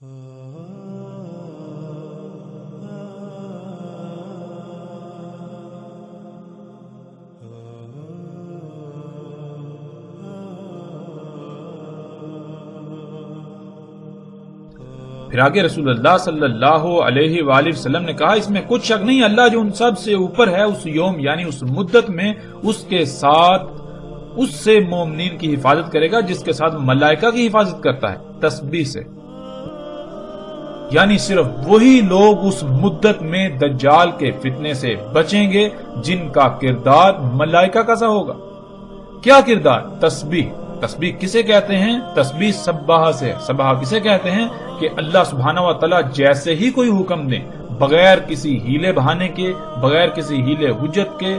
پھر آگے رسول اللہ صلی اللہ علیہ وآلہ وسلم نے کہا اس میں کچھ شک نہیں اللہ جو ان سب سے اوپر ہے اس یوم یعنی اس مدت میں اس کے ساتھ اس سے مومنین کی حفاظت کرے گا جس کے ساتھ ملائکہ کی حفاظت کرتا ہے تسبیح سے، یعنی صرف وہی لوگ اس مدت میں دجال کے فتنے سے بچیں گے جن کا کردار ملائکہ کا سا ہوگا۔ کیا کردار؟ تسبیح۔ تسبیح کسے کہتے ہیں؟ تسبیح سباہ سے۔ سباہ کسے کہتے ہیں؟ کہ اللہ سبحانہ و تعالی جیسے ہی کوئی حکم دیں بغیر کسی ہیلے بہانے کے، بغیر کسی ہیلے حجت کے،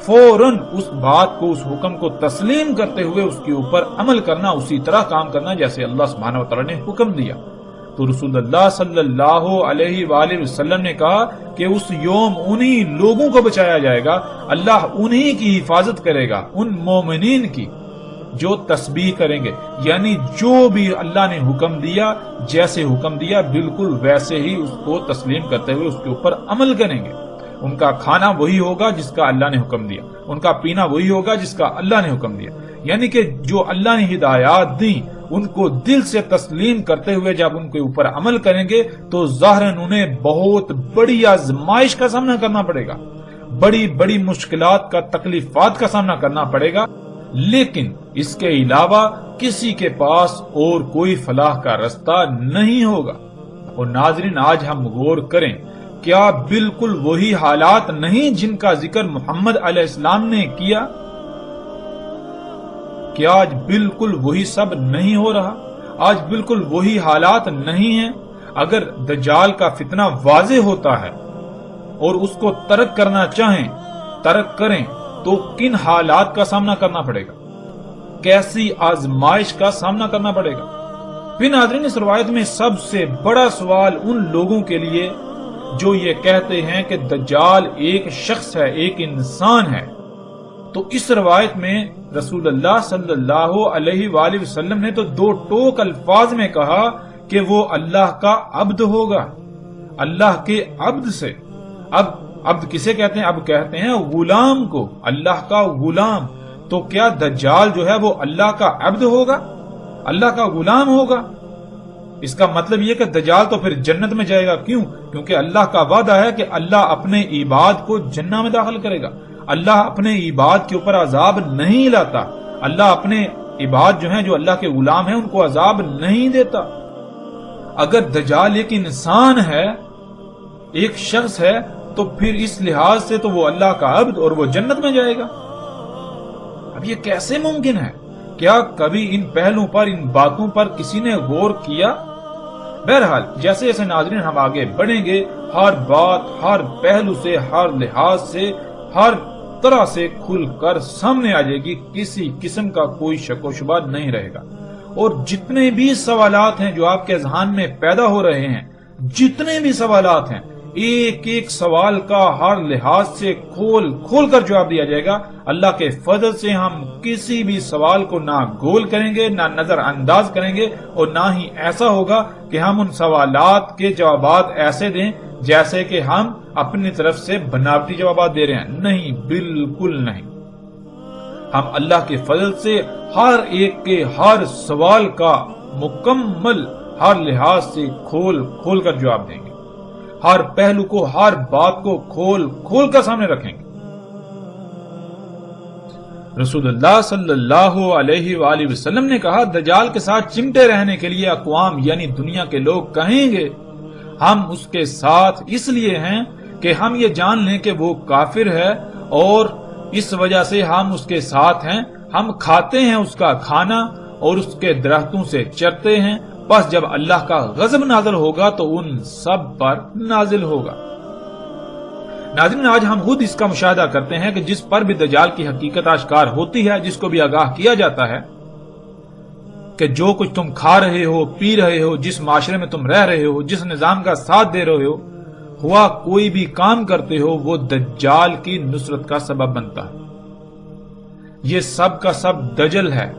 فوراً اس بات کو، اس حکم کو تسلیم کرتے ہوئے اس کے اوپر عمل کرنا، اسی طرح کام کرنا جیسے اللہ سبحانہ و تعالی نے حکم دیا۔ تو رسول اللہ صلی اللہ علیہ وآلہ وسلم نے کہا کہ اس یوم انہی لوگوں کو بچایا جائے گا، اللہ انہی کی حفاظت کرے گا، ان مومنین کی جو تسبیح کریں گے، یعنی جو بھی اللہ نے حکم دیا، جیسے حکم دیا بالکل ویسے ہی اس کو تسلیم کرتے ہوئے اس کے اوپر عمل کریں گے۔ ان کا کھانا وہی ہوگا جس کا اللہ نے حکم دیا، ان کا پینا وہی ہوگا جس کا اللہ نے حکم دیا، یعنی کہ جو اللہ نے ہدایات دی ان کو دل سے تسلیم کرتے ہوئے جب ان کے اوپر عمل کریں گے تو ظاہراً انہیں بہت بڑی آزمائش کا سامنا کرنا پڑے گا، بڑی بڑی مشکلات کا، تکلیفات کا سامنا کرنا پڑے گا، لیکن اس کے علاوہ کسی کے پاس اور کوئی فلاح کا رستہ نہیں ہوگا۔ اور ناظرین آج ہم غور کریں، کیا بالکل وہی حالات نہیں جن کا ذکر محمد علیہ السلام نے کیا؟ کیا آج بالکل وہی سب نہیں ہو رہا؟ آج بالکل وہی حالات نہیں ہیں؟ اگر دجال کا فتنہ واضح ہوتا ہے اور اس کو ترک کرنا چاہیں، ترک کریں تو کن حالات کا سامنا کرنا پڑے گا، کیسی آزمائش کا سامنا کرنا پڑے گا۔ پھر ناظرین اس روایت میں سب سے بڑا سوال ان لوگوں کے لیے جو یہ کہتے ہیں کہ دجال ایک شخص ہے، ایک انسان ہے، تو اس روایت میں رسول اللہ صلی اللہ علیہ وآلہ وسلم نے تو دو ٹوک الفاظ میں کہا کہ وہ اللہ کا عبد ہوگا، اللہ کے عبد سے۔ اب عبد کسے کہتے ہیں؟ اب کہتے ہیں غلام کو، اللہ کا غلام۔ تو کیا دجال جو ہے وہ اللہ کا عبد ہوگا، اللہ کا غلام ہوگا؟ اس کا مطلب یہ کہ دجال تو پھر جنت میں جائے گا۔ کیوں؟ کیونکہ اللہ کا وعدہ ہے کہ اللہ اپنے عباد کو جنت میں داخل کرے گا، اللہ اپنے عباد کے اوپر عذاب نہیں لاتا، اللہ اپنے عباد جو ہیں جو اللہ کے غلام ہیں ان کو عذاب نہیں دیتا۔ اگر دجال ایک انسان ہے، ایک شخص ہے، تو پھر اس لحاظ سے تو وہ اللہ کا عبد اور وہ جنت میں جائے گا۔ اب یہ کیسے ممکن ہے؟ کیا کبھی ان پہلوؤں پر، ان باتوں پر کسی نے غور کیا؟ بہرحال جیسے جیسے ناظرین ہم آگے بڑھیں گے، ہر بات، ہر پہلو سے، ہر لحاظ سے، ہر طرح سے کھل کر سامنے آ جائے گی، کسی قسم کا کوئی شک و شبہ نہیں رہے گا۔ اور جتنے بھی سوالات ہیں جو آپ کے ذہن میں پیدا ہو رہے ہیں، جتنے بھی سوالات ہیں، ایک ایک سوال کا ہر لحاظ سے کھول کھول کر جواب دیا جائے گا۔ اللہ کے فضل سے ہم کسی بھی سوال کو نہ گول کریں گے، نہ نظر انداز کریں گے، اور نہ ہی ایسا ہوگا کہ ہم ان سوالات کے جوابات ایسے دیں جیسے کہ ہم اپنی طرف سے بناوٹی جوابات دے رہے ہیں۔ نہیں، بالکل نہیں۔ ہم اللہ کے فضل سے ہر ایک کے ہر سوال کا مکمل ہر لحاظ سے کھول کھول کر جواب دیں گے، ہر پہلو کو، ہر بات کو کھول کھول کر سامنے رکھیں گے۔ رسول اللہ صلی اللہ علیہ وآلہ وسلم نے کہا دجال کے ساتھ چمٹے رہنے کے لیے اقوام یعنی دنیا کے لوگ کہیں گے ہم اس کے ساتھ اس لیے ہیں کہ ہم یہ جان لیں کہ وہ کافر ہے اور اس وجہ سے ہم اس کے ساتھ ہیں، ہم کھاتے ہیں اس کا کھانا اور اس کے درختوں سے چرتے ہیں، پس جب اللہ کا غضب نازل ہوگا تو ان سب پر نازل ہوگا۔ ناظرین آج ہم خود اس کا مشاہدہ کرتے ہیں کہ جس پر بھی دجال کی حقیقت آشکار ہوتی ہے، جس کو بھی آگاہ کیا جاتا ہے کہ جو کچھ تم کھا رہے ہو، پی رہے ہو، جس معاشرے میں تم رہ رہے ہو، جس نظام کا ساتھ دے رہے ہو، ہوا کوئی بھی کام کرتے ہو، وہ دجال کی نصرت کا سبب بنتا ہے۔ یہ سب کا سب دجل ہے،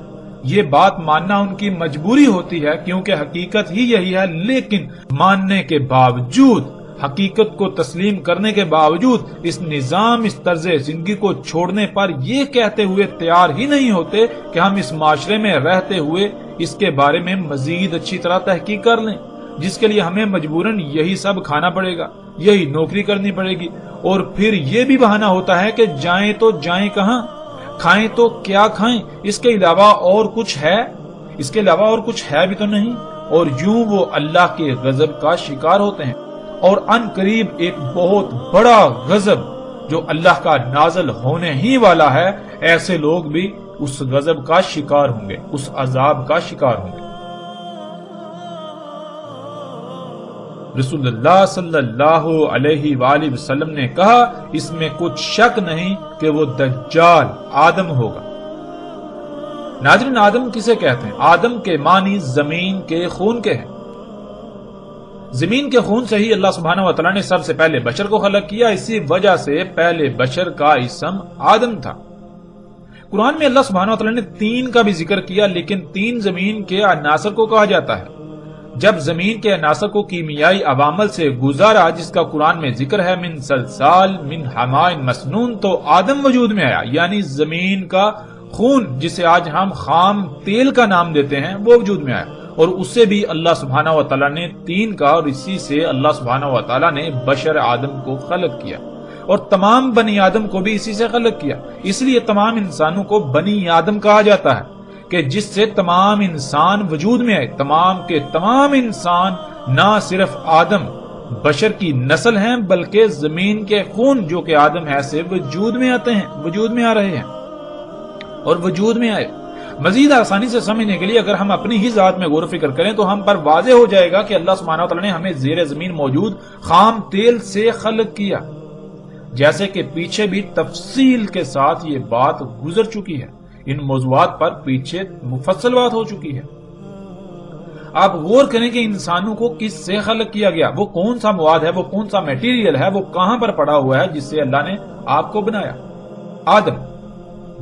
یہ بات ماننا ان کی مجبوری ہوتی ہے کیونکہ حقیقت ہی یہی ہے، لیکن ماننے کے باوجود، حقیقت کو تسلیم کرنے کے باوجود اس نظام، اس طرز زندگی کو چھوڑنے پر یہ کہتے ہوئے تیار ہی نہیں ہوتے کہ ہم اس معاشرے میں رہتے ہوئے اس کے بارے میں مزید اچھی طرح تحقیق کر لیں، جس کے لیے ہمیں مجبوراً یہی سب کھانا پڑے گا، یہی نوکری کرنی پڑے گی، اور پھر یہ بھی بہانہ ہوتا ہے کہ جائیں تو جائیں کہاں، کھائیں تو کیا کھائیں، اس کے علاوہ اور کچھ ہے؟ اس کے علاوہ اور کچھ ہے بھی تو نہیں، اور یوں وہ اللہ کے غضب کا شکار ہوتے ہیں، اور ان قریب ایک بہت بڑا غضب جو اللہ کا نازل ہونے ہی والا ہے، ایسے لوگ بھی اس غضب کا شکار ہوں گے، اس عذاب کا شکار ہوں گے۔ رسول اللہ صلی اللہ علیہ وآلہ وسلم نے کہا، اس میں کچھ شک نہیں کہ وہ دجال آدم ہوگا۔ ناظرین، آدم کسے کہتے ہیں؟ آدم کے معنی زمین کے خون کے ہیں۔ زمین کے خون سے ہی اللہ سبحانہ وتعالی نے سب سے پہلے بشر کو خلق کیا، اسی وجہ سے پہلے بشر کا اسم آدم تھا۔ قرآن میں اللہ سبحانہ وتعالی نے تین کا بھی ذکر کیا، لیکن تین زمین کے عناصر کو کہا جاتا ہے۔ جب زمین کے عناصر کو کیمیائی عوامل سے گزارا، جس کا قرآن میں ذکر ہے، من سلسال من حماء مسنون، تو آدم وجود میں آیا، یعنی زمین کا خون جسے آج ہم خام تیل کا نام دیتے ہیں، وہ وجود میں آیا، اور اسے بھی اللہ سبحانہ وتعالی نے تین کا، اور اسی سے اللہ سبحانہ وتعالی نے بشر آدم کو خلق کیا، اور تمام بنی آدم کو بھی اسی سے خلق کیا۔ اس لیے تمام انسانوں کو بنی آدم کہا جاتا ہے کہ جس سے تمام انسان وجود میں آئے۔ تمام کے تمام انسان نہ صرف آدم بشر کی نسل ہیں، بلکہ زمین کے خون جو کہ آدم ہے سے وجود میں آتے ہیں، وجود میں آ رہے ہیں اور وجود میں آئے۔ مزید آسانی سے سمجھنے کے لیے اگر ہم اپنی ہی ذات میں غور و فکر کریں تو ہم پر واضح ہو جائے گا کہ اللہ سبحانہ وتعالی نے ہمیں زیر زمین موجود خام تیل سے خلق کیا، جیسے کہ پیچھے بھی تفصیل کے ساتھ یہ بات گزر چکی ہے، ان موضوعات پر پیچھے مفصل بات ہو چکی ہے۔ آپ غور کریں کہ انسانوں کو کس سے خلق کیا گیا، وہ کون سا مواد ہے، وہ کون سا میٹیریل ہے، وہ کہاں پر پڑا ہوا ہے جس سے اللہ نے آپ کو بنایا۔ آدم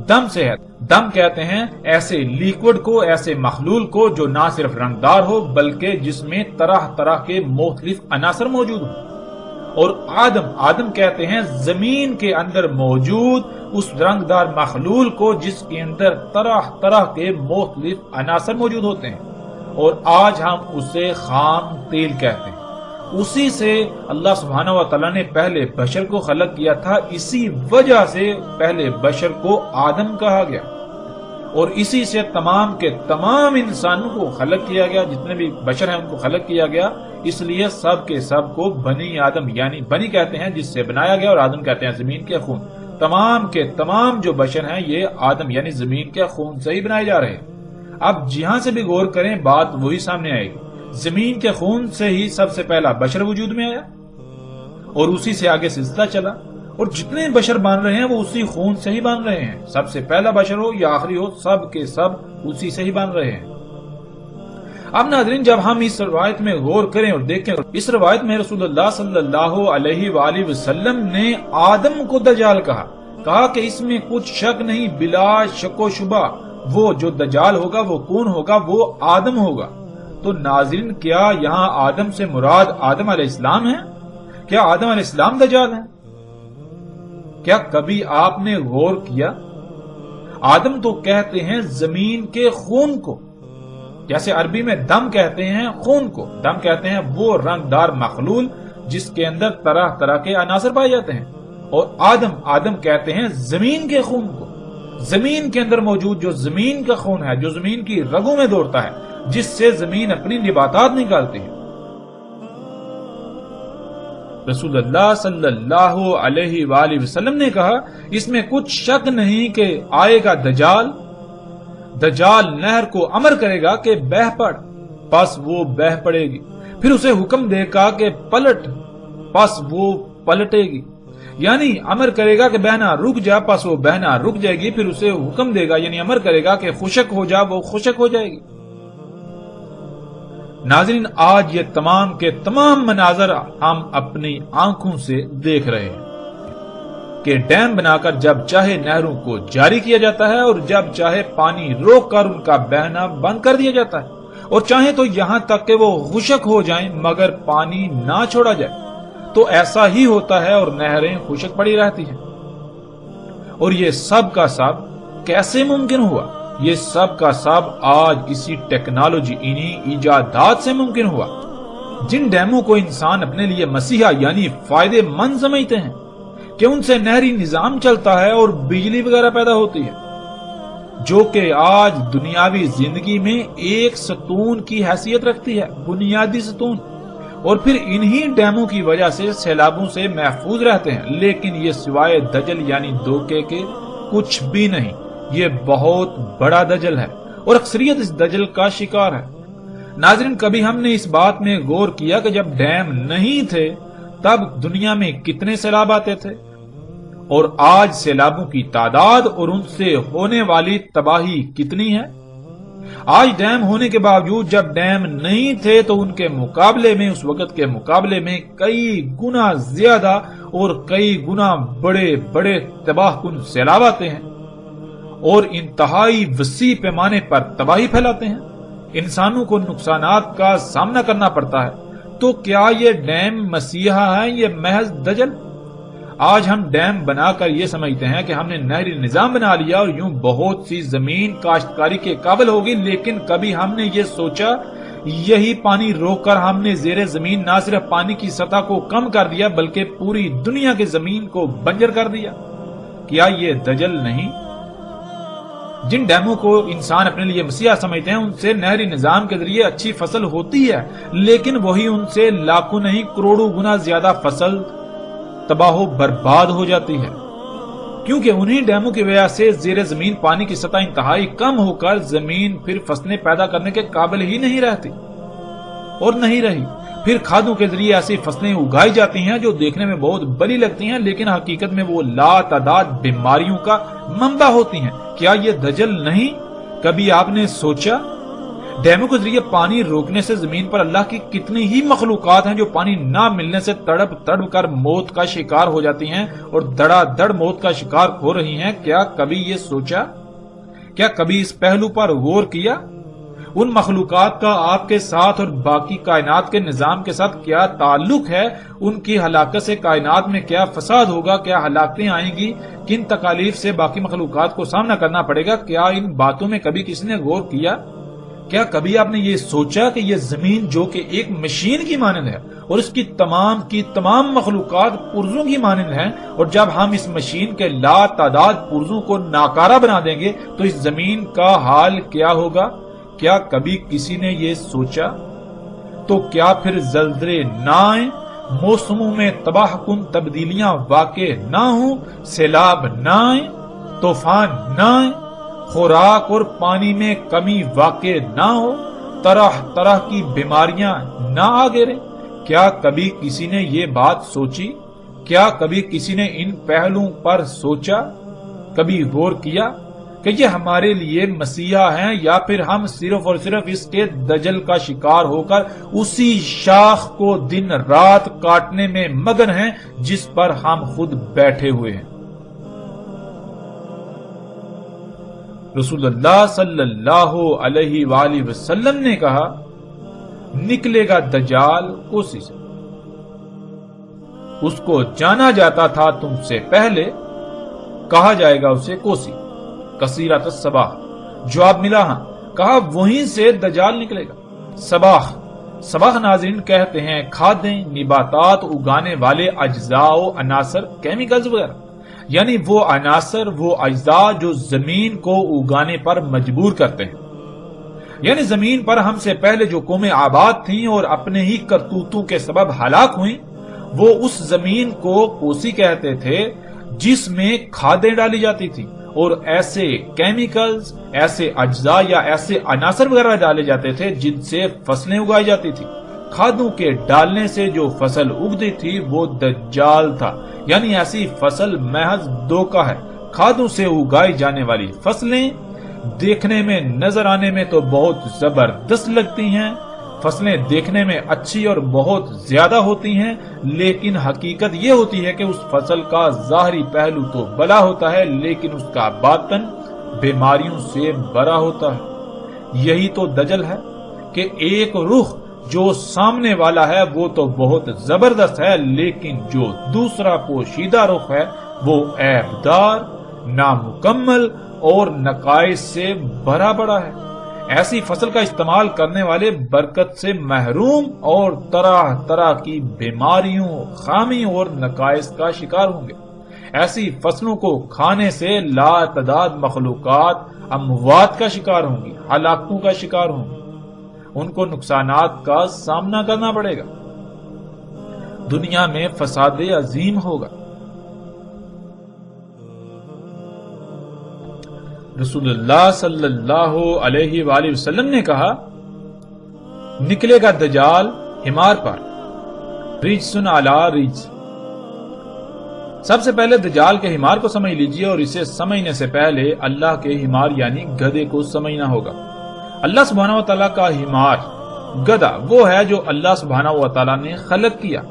دم سے ہے۔ دم کہتے ہیں ایسے لیکوڈ کو، ایسے مخلول کو جو نہ صرف رنگدار ہو بلکہ جس میں طرح طرح کے مختلف عناصر موجود ہوں۔ اور آدم کہتے ہیں زمین کے اندر موجود اس رنگدار مخلول کو جس کے اندر طرح طرح کے مختلف عناصر موجود ہوتے ہیں، اور آج ہم اسے خام تیل کہتے ہیں۔ اسی سے اللہ سبحانہ وتعالی نے پہلے بشر کو خلق کیا تھا، اسی وجہ سے پہلے بشر کو آدم کہا گیا، اور اسی سے تمام کے تمام انسانوں کو خلق کیا گیا، جتنے بھی بشر ہیں ان کو خلق کیا گیا۔ اس لیے سب کے سب کو بنی آدم یعنی بنی کہتے ہیں جس سے بنایا گیا، اور آدم کہتے ہیں زمین کے خون۔ تمام کے تمام جو بشر ہیں یہ آدم یعنی زمین کے خون سے ہی بنائے جا رہے ہیں۔ اب جہاں سے بھی غور کریں بات وہی سامنے آئے گی، زمین کے خون سے ہی سب سے پہلا بشر وجود میں آیا، اور اسی سے آگے سلسلہ چلا، اور جتنے بشر بن رہے ہیں وہ اسی خون سے ہی بن رہے ہیں، سب سے پہلا بشر ہو یا آخری ہو، سب کے سب اسی سے ہی بن رہے ہیں۔ اب ناظرین، جب ہم اس روایت میں غور کریں اور دیکھیں، اس روایت میں رسول اللہ صلی اللہ علیہ وآلہ وسلم نے آدم کو دجال کہا کہ اس میں کچھ شک نہیں، بلا شک و شبہ وہ جو دجال ہوگا وہ کون ہوگا؟ وہ آدم ہوگا۔ تو ناظرین، کیا یہاں آدم سے مراد آدم علیہ السلام ہے؟ کیا آدم علیہ السلام دجال ہیں؟ کیا کبھی آپ نے غور کیا؟ آدم تو کہتے ہیں زمین کے خون کو، جیسے عربی میں دم کہتے ہیں خون کو، دم کہتے ہیں وہ رنگدار مخلول جس کے اندر طرح طرح کے عناصر پائے جاتے ہیں، اور آدم کہتے ہیں زمین کے خون کو، زمین کے اندر موجود جو زمین کا خون ہے، جو زمین کی رگوں میں دوڑتا ہے، جس سے زمین اپنی نباتات نکالتی ہے۔ رسول اللہ صلی اللہ علیہ وآلہ وسلم نے کہا اس میں کچھ شک نہیں کہ آئے گا دجال نہر کو امر کرے گا کہ بہہ پڑ، پس وہ بہہ پڑے گی، پھر اسے حکم دے گا کہ پلٹ، پس وہ پلٹے گی، یعنی امر کرے گا کہ بہنا رک جا، پس وہ بہنا رک جائے گی، پھر اسے حکم دے گا یعنی امر کرے گا کہ خشک ہو جا، وہ خشک ہو جائے گی۔ ناظرین، آج یہ تمام کے تمام مناظر ہم اپنی آنکھوں سے دیکھ رہے ہیں۔ کہ ڈیم بنا کر جب چاہے نہروں کو جاری کیا جاتا ہے اور جب چاہے پانی روک کر ان کا بہنا بند کر دیا جاتا ہے، اور چاہے تو یہاں تک کہ وہ خشک ہو جائیں مگر پانی نہ چھوڑا جائے۔ تو ایسا ہی ہوتا ہے اور نہریں خشک پڑی رہتی ہیں۔ اور یہ سب کا سب کیسے ممکن ہوا؟ یہ سب کا سب آج اسی ٹیکنالوجی، انہی ایجادات سے ممکن ہوا۔ جن ڈیموں کو انسان اپنے لیے مسیحا یعنی فائدے مند سمجھتے ہیں کہ ان سے نہری نظام چلتا ہے اور بجلی وغیرہ پیدا ہوتی ہے، جو کہ آج دنیاوی زندگی میں ایک ستون کی حیثیت رکھتی ہے، بنیادی ستون، اور پھر انہی ڈیموں کی وجہ سے سیلابوں سے محفوظ رہتے ہیں، لیکن یہ سوائے دجل یعنی دھوکے کے کچھ بھی نہیں۔ یہ بہت بڑا دجل ہے اور اکثریت اس دجل کا شکار ہے۔ ناظرین، کبھی ہم نے اس بات میں غور کیا کہ جب ڈیم نہیں تھے تب دنیا میں کتنے سیلاب آتے تھے، اور آج سیلابوں کی تعداد اور ان سے ہونے والی تباہی کتنی ہے؟ آج ڈیم ہونے کے باوجود جب ڈیم نہیں تھے تو ان کے مقابلے میں، اس وقت کے مقابلے میں کئی گنا زیادہ اور کئی گنا بڑے بڑے تباہ کن سیلاب آتے ہیں اور انتہائی وسیع پیمانے پر تباہی پھیلاتے ہیں، انسانوں کو نقصانات کا سامنا کرنا پڑتا ہے۔ تو کیا یہ ڈیم مسیحا ہے، یہ محض دجل؟ آج ہم ڈیم بنا کر یہ سمجھتے ہیں کہ ہم نے نہری نظام بنا لیا اور یوں بہت سی زمین کاشتکاری کے قابل ہوگی، لیکن کبھی ہم نے یہ سوچا یہی پانی روک کر ہم نے زیر زمین نہ صرف پانی کی سطح کو کم کر دیا بلکہ پوری دنیا کی زمین کو بنجر کر دیا؟ کیا یہ دجل نہیں؟ جن ڈیموں کو انسان اپنے لیے مسیحا سمجھتے ہیں ان سے نہری نظام کے ذریعے اچھی فصل ہوتی ہے، لیکن وہی ان سے لاکھوں نہیں کروڑوں گنا زیادہ فصل تباہ و برباد ہو جاتی ہے، کیونکہ انہی ڈیموں کی وجہ سے زیر زمین پانی کی سطح انتہائی کم ہو کر زمین پھر فصلیں پیدا کرنے کے قابل ہی نہیں رہتی اور نہیں رہی۔ پھر کھادوں کے ذریعے ایسی فصلیں اگائی جاتی ہیں جو دیکھنے میں بہت بڑی لگتی ہیں لیکن حقیقت میں وہ لا تعداد بیماریوں کا منبع ہوتی ہیں۔ کیا یہ دجل نہیں؟ کبھی آپ نے سوچا ڈیموں کے ذریعے پانی روکنے سے زمین پر اللہ کی کتنی ہی مخلوقات ہیں جو پانی نہ ملنے سے تڑپ تڑپ کر موت کا شکار ہو جاتی ہیں اور دڑا دڑ موت کا شکار ہو رہی ہیں؟ کیا کبھی یہ سوچا؟ کیا کبھی اس پہلو پر غور کیا؟ ان مخلوقات کا آپ کے ساتھ اور باقی کائنات کے نظام کے ساتھ کیا تعلق ہے؟ ان کی ہلاکت سے کائنات میں کیا فساد ہوگا؟ کیا ہلاکتیں آئیں گی؟ کن تکالیف سے باقی مخلوقات کو سامنا کرنا پڑے گا؟ کیا ان باتوں میں کبھی کسی نے غور کیا؟ کیا کبھی آپ نے یہ سوچا کہ یہ زمین جو کہ ایک مشین کی مانند ہے اور اس کی تمام مخلوقات پرزوں کی مانند ہیں، اور جب ہم اس مشین کے لا تعداد پرزوں کو ناکارہ بنا دیں گے تو اس زمین کا حال کیا ہوگا؟ کیا کبھی کسی نے یہ سوچا؟ تو کیا پھر زلزلے نہ آئیں، موسموں میں تباہ کن تبدیلیاں واقع نہ ہوں، سیلاب نہ آئیں، طوفان نہ آئیں، خوراک اور پانی میں کمی واقع نہ ہو، طرح طرح کی بیماریاں نہ آ گریں؟ کیا کبھی کسی نے یہ بات سوچی؟ کیا کبھی کسی نے ان پہلوؤں پر سوچا؟ کبھی غور کیا کہ یہ ہمارے لیے مسیحا ہیں یا پھر ہم صرف اور صرف اس کے دجل کا شکار ہو کر اسی شاخ کو دن رات کاٹنے میں مگن ہیں جس پر ہم خود بیٹھے ہوئے ہیں؟ رسول اللہ صلی اللہ علیہ وآلہ وسلم نے کہا، نکلے گا دجال کوسی سے، اس کو جانا جاتا تھا تم سے پہلے، کہا جائے گا اسے کوسی، کثیرۃ الصباح۔ جواب ملا ہاں، کہا وہیں سے دجال نکلے گا۔ صباح ناظرین کہتے ہیں کھادیں، نباتات اگانے والے اجزاء و عناصر، کیمیکلز وغیرہ، یعنی وہ عناصر، وہ اجزاء جو زمین کو اگانے پر مجبور کرتے ہیں۔ یعنی زمین پر ہم سے پہلے جو قومیں آباد تھیں اور اپنے ہی کرتوتوں کے سبب ہلاک ہوئیں، وہ اس زمین کو کوسی کہتے تھے جس میں کھادیں ڈالی جاتی تھی اور ایسے کیمیکلز، ایسے اجزاء یا ایسے عناصر وغیرہ ڈالے جاتے تھے جن سے فصلیں اگائی جاتی تھی۔ کھادوں کے ڈالنے سے جو فصل اگتی تھی وہ دجال تھا، یعنی ایسی فصل محض دھوکہ ہے۔ کھادوں سے اگائی جانے والی فصلیں دیکھنے میں، نظر آنے میں تو بہت زبردست لگتی ہیں، فصلیں دیکھنے میں اچھی اور بہت زیادہ ہوتی ہیں، لیکن حقیقت یہ ہوتی ہے کہ اس فصل کا ظاہری پہلو تو بھلا ہوتا ہے لیکن اس کا باطن بیماریوں سے بھرا ہوتا ہے۔ یہی تو دجل ہے کہ ایک رخ جو سامنے والا ہے وہ تو بہت زبردست ہے، لیکن جو دوسرا پوشیدہ رخ ہے وہ عیبدار، نامکمل اور نقائص سے بھرا پڑا ہے۔ ایسی فصل کا استعمال کرنے والے برکت سے محروم اور طرح طرح کی بیماریوں، خامی اور نقائص کا شکار ہوں گے۔ ایسی فصلوں کو کھانے سے لا تعداد مخلوقات اموات کا شکار ہوں گی، ہلاکتوں کا شکار ہوں گی، ان کو نقصانات کا سامنا کرنا پڑے گا، دنیا میں فساد عظیم ہوگا۔ رسول اللہ صلی اللہ علیہ وآلہ وسلم نے کہا، نکلے گا دجال حمار پر، رجسن علی رجس۔ سب سے پہلے دجال کے حمار کو سمجھ لیجئے، اور اسے سمجھنے سے پہلے اللہ کے حمار یعنی گدھے کو سمجھنا ہوگا۔ اللہ سبحانہ وتعالی کا حمار، گدھا، وہ ہے جو اللہ سبحانہ وتعالی نے خلق کیا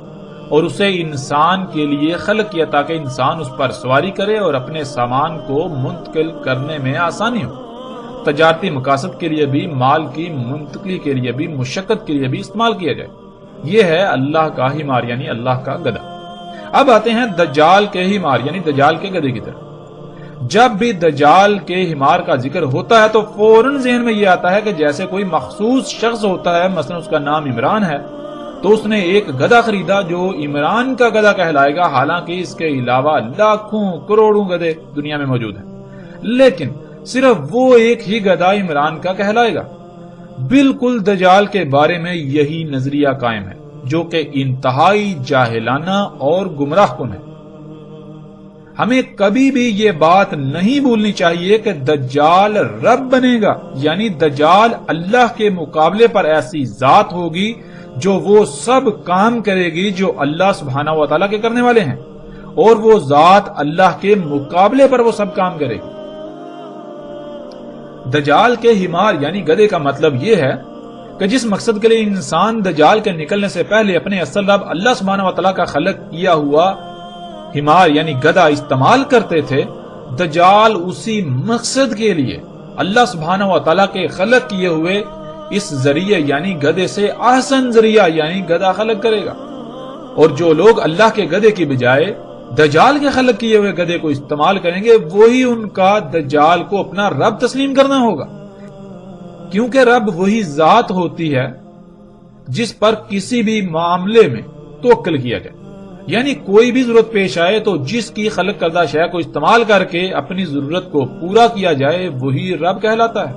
اور اسے انسان کے لیے خلق کیا تاکہ انسان اس پر سواری کرے اور اپنے سامان کو منتقل کرنے میں آسانی ہو، تجارتی مقاصد کے لیے بھی، مال کی منتقلی کے لیے بھی، مشقت کے لیے بھی استعمال کیا جائے۔ یہ ہے اللہ کا حمار یعنی اللہ کا گدھا۔ اب آتے ہیں دجال کے حمار یعنی دجال کے گدھے کی طرف۔ جب بھی دجال کے حمار کا ذکر ہوتا ہے تو فوراً ذہن میں یہ آتا ہے کہ جیسے کوئی مخصوص شخص ہوتا ہے، مثلا اس کا نام عمران ہے تو اس نے ایک گدھا خریدا جو عمران کا گدھا کہلائے گا، حالانکہ اس کے علاوہ لاکھوں کروڑوں گدھے دنیا میں موجود ہیں، لیکن صرف وہ ایک ہی گدھا عمران کا کہلائے گا۔ بالکل دجال کے بارے میں یہی نظریہ قائم ہے جو کہ انتہائی جاہلانہ اور گمراہ کن ہے۔ ہمیں کبھی بھی یہ بات نہیں بھولنی چاہیے کہ دجال رب بنے گا، یعنی دجال اللہ کے مقابلے پر ایسی ذات ہوگی جو وہ سب کام کرے گی جو اللہ سبحانہ وتعالی کے کرنے والے ہیں، اور وہ ذات اللہ کے مقابلے پر وہ سب کام کرے گی۔ دجال کے حمار یعنی گدھے کا مطلب یہ ہے کہ جس مقصد کے لیے انسان دجال کے نکلنے سے پہلے اپنے اصل رب اللہ سبحانہ وتعالی کا خلق کیا ہوا حمار یعنی گدھا استعمال کرتے تھے، دجال اسی مقصد کے لیے اللہ سبحانہ وتعالی کے خلق کیے ہوئے اس ذریعے یعنی گدھے سے احسن ذریعہ یعنی گدھا خلق کرے گا، اور جو لوگ اللہ کے گدھے کی بجائے دجال کے خلق کیے ہوئے گدھے کو استعمال کریں گے وہی ان کا دجال کو اپنا رب تسلیم کرنا ہوگا، کیونکہ رب وہی ذات ہوتی ہے جس پر کسی بھی معاملے میں توکل کیا جائے، یعنی کوئی بھی ضرورت پیش آئے تو جس کی خلق کردہ شے کو استعمال کر کے اپنی ضرورت کو پورا کیا جائے وہی رب کہلاتا ہے۔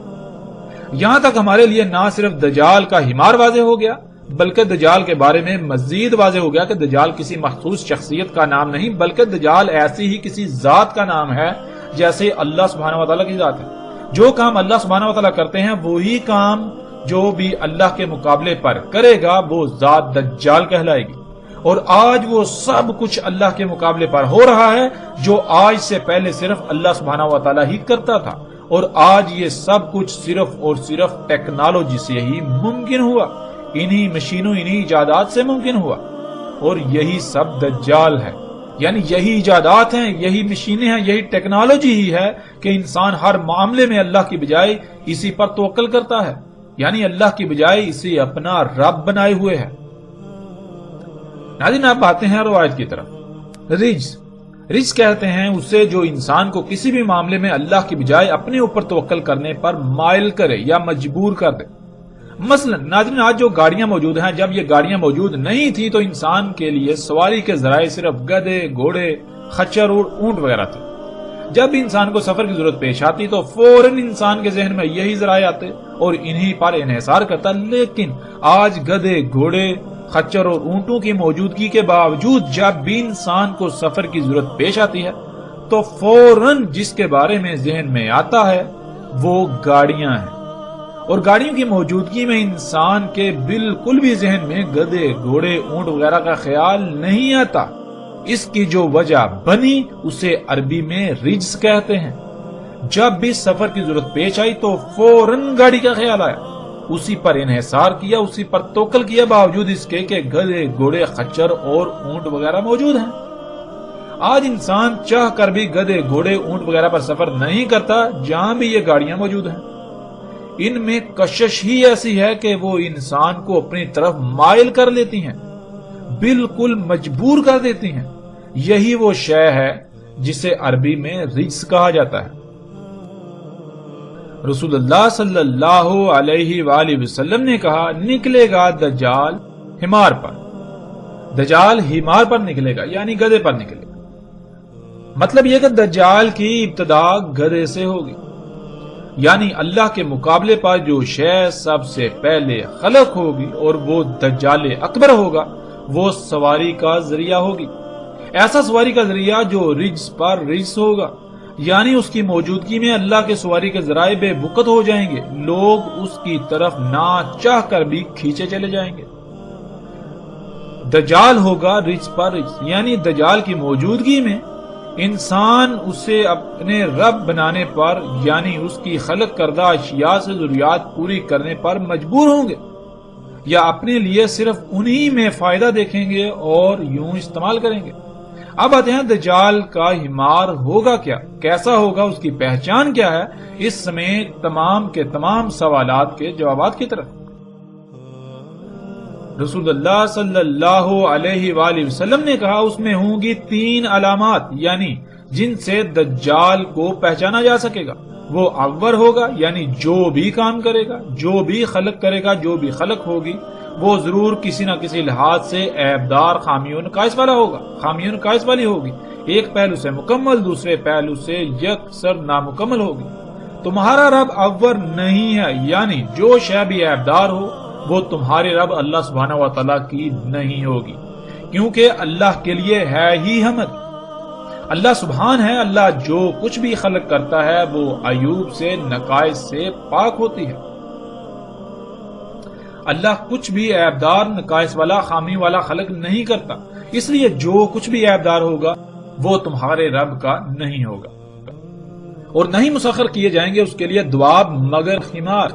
یہاں تک ہمارے لیے نہ صرف دجال کا حمار واضح ہو گیا بلکہ دجال کے بارے میں مزید واضح ہو گیا کہ دجال کسی مخصوص شخصیت کا نام نہیں بلکہ دجال ایسی ہی کسی ذات کا نام ہے جیسے اللہ سبحانہ وتعالی کی ذات ہے۔ جو کام اللہ سبحانہ وتعالی کرتے ہیں وہی کام جو بھی اللہ کے مقابلے پر کرے گا وہ ذات دجال کہلائے گی، اور آج وہ سب کچھ اللہ کے مقابلے پر ہو رہا ہے جو آج سے پہلے صرف اللہ سبحانہ وتعالی ہی کرتا تھا، اور آج یہ سب کچھ صرف اور صرف ٹیکنالوجی سے ہی ممکن ہوا، انہی مشینوں انہی ایجادات سے ممکن ہوا، اور یہی سب دجال ہے، یعنی یہی ایجادات ہیں، یہی مشینیں ہیں، یہی ٹیکنالوجی ہی ہے کہ انسان ہر معاملے میں اللہ کی بجائے اسی پر توکل کرتا ہے، یعنی اللہ کی بجائے اسے اپنا رب بنائے ہوئے ہے۔ ناظرین، آپ آتے ہیں روایت کی طرف۔ رجس کہتے ہیں اسے جو انسان کو کسی بھی معاملے میں اللہ کی بجائے اپنے اوپر توکل کرنے پر مائل کرے یا مجبور کر دے۔ مثلا ناظرین، آج جو گاڑیاں موجود ہیں، جب یہ گاڑیاں موجود نہیں تھی تو انسان کے لیے سواری کے ذرائع صرف گدھے، گھوڑے، خچر اور اونٹ وغیرہ تھے۔ جب بھی انسان کو سفر کی ضرورت پیش آتی تو فوراً انسان کے ذہن میں یہی ذرائع آتے اور انہی پر انحصار کرتا، لیکن آج گدھے، گھوڑے، خچر اور اونٹوں کی موجودگی کے باوجود جب بھی انسان کو سفر کی ضرورت پیش آتی ہے تو فوراً جس کے بارے میں ذہن میں آتا ہے وہ گاڑیاں ہیں، اور گاڑیوں کی موجودگی میں انسان کے بالکل بھی ذہن میں گدھے، گھوڑے، اونٹ وغیرہ کا خیال نہیں آتا۔ اس کی جو وجہ بنی اسے عربی میں رجس کہتے ہیں۔ جب بھی سفر کی ضرورت پیش آئی تو فوراً گاڑی کا خیال آیا، اسی پر انحصار کیا، اسی پر توکل کیا، باوجود اس کے کہ گدھے، گھوڑے، خچر اور اونٹ وغیرہ موجود ہیں۔ آج انسان چاہ کر بھی گدھے، گھوڑے، اونٹ وغیرہ پر سفر نہیں کرتا جہاں بھی یہ گاڑیاں موجود ہیں۔ ان میں کشش ہی ایسی ہے کہ وہ انسان کو اپنی طرف مائل کر لیتی ہیں، بالکل مجبور کر دیتی ہیں۔ یہی وہ شے ہے جسے عربی میں رجس کہا جاتا ہے۔ رسول اللہ صلی اللہ علیہ وآلہ وسلم نے کہا، نکلے گا دجال حمار پر۔ دجال حمار پر نکلے گا یعنی گدھے پر نکلے گا۔ مطلب یہ کہ دجال کی ابتدا گدھے سے ہوگی، یعنی اللہ کے مقابلے پر جو شے سب سے پہلے خلق ہوگی اور وہ دجال اکبر ہوگا، وہ سواری کا ذریعہ ہوگی۔ ایسا سواری کا ذریعہ جو رجس پر رجس ہوگا، یعنی اس کی موجودگی میں اللہ کے سواری کے ذرائع بے وقت ہو جائیں گے، لوگ اس کی طرف نہ چاہ کر بھی کھینچے چلے جائیں گے۔ دجال ہوگا رجس پر رجس، یعنی دجال کی موجودگی میں انسان اسے اپنے رب بنانے پر، یعنی اس کی خلق کردہ اشیاء سے ضروریات پوری کرنے پر مجبور ہوں گے، یا اپنے لیے صرف انہی میں فائدہ دیکھیں گے اور یوں استعمال کریں گے۔ اب آتے ہیں دجال کا حمار ہوگا کیا، کیسا ہوگا، اس کی پہچان کیا ہے، اس سمیت تمام کے تمام سوالات کے جوابات کی طرف۔ رسول اللہ صلی اللہ علیہ وآلہ وسلم نے کہا، اس میں ہوں گی 3 علامات، یعنی جن سے دجال کو پہچانا جا سکے گا۔ وہ اول ہوگا، یعنی جو بھی کام کرے گا، جو بھی خلق کرے گا، جو بھی خلق ہوگی، وہ ضرور کسی نہ کسی لحاظ سے عیبدار، خامیوں نقائص والا ہوگا، خامیوں نقائص والی ہوگی۔ ایک پہلو سے مکمل، دوسرے پہلو سے یکسر نامکمل ہوگی۔ تمہارا رب اول نہیں ہے، یعنی جو شے بھی عیبدار ہو وہ تمہارے رب اللہ سبحانہ و تعالیٰ کی نہیں ہوگی، کیونکہ اللہ کے لیے ہے ہی حمد۔ اللہ سبحان ہے، اللہ جو کچھ بھی خلق کرتا ہے وہ عیوب سے، نقائص سے پاک ہوتی ہے۔ اللہ کچھ بھی عیبدار، نقائص والا، خامی والا خلق نہیں کرتا، اس لیے جو کچھ بھی عیبدار ہوگا وہ تمہارے رب کا نہیں ہوگا، اور نہیں مسخر کیے جائیں گے اس کے لیے دواب مگر حمار،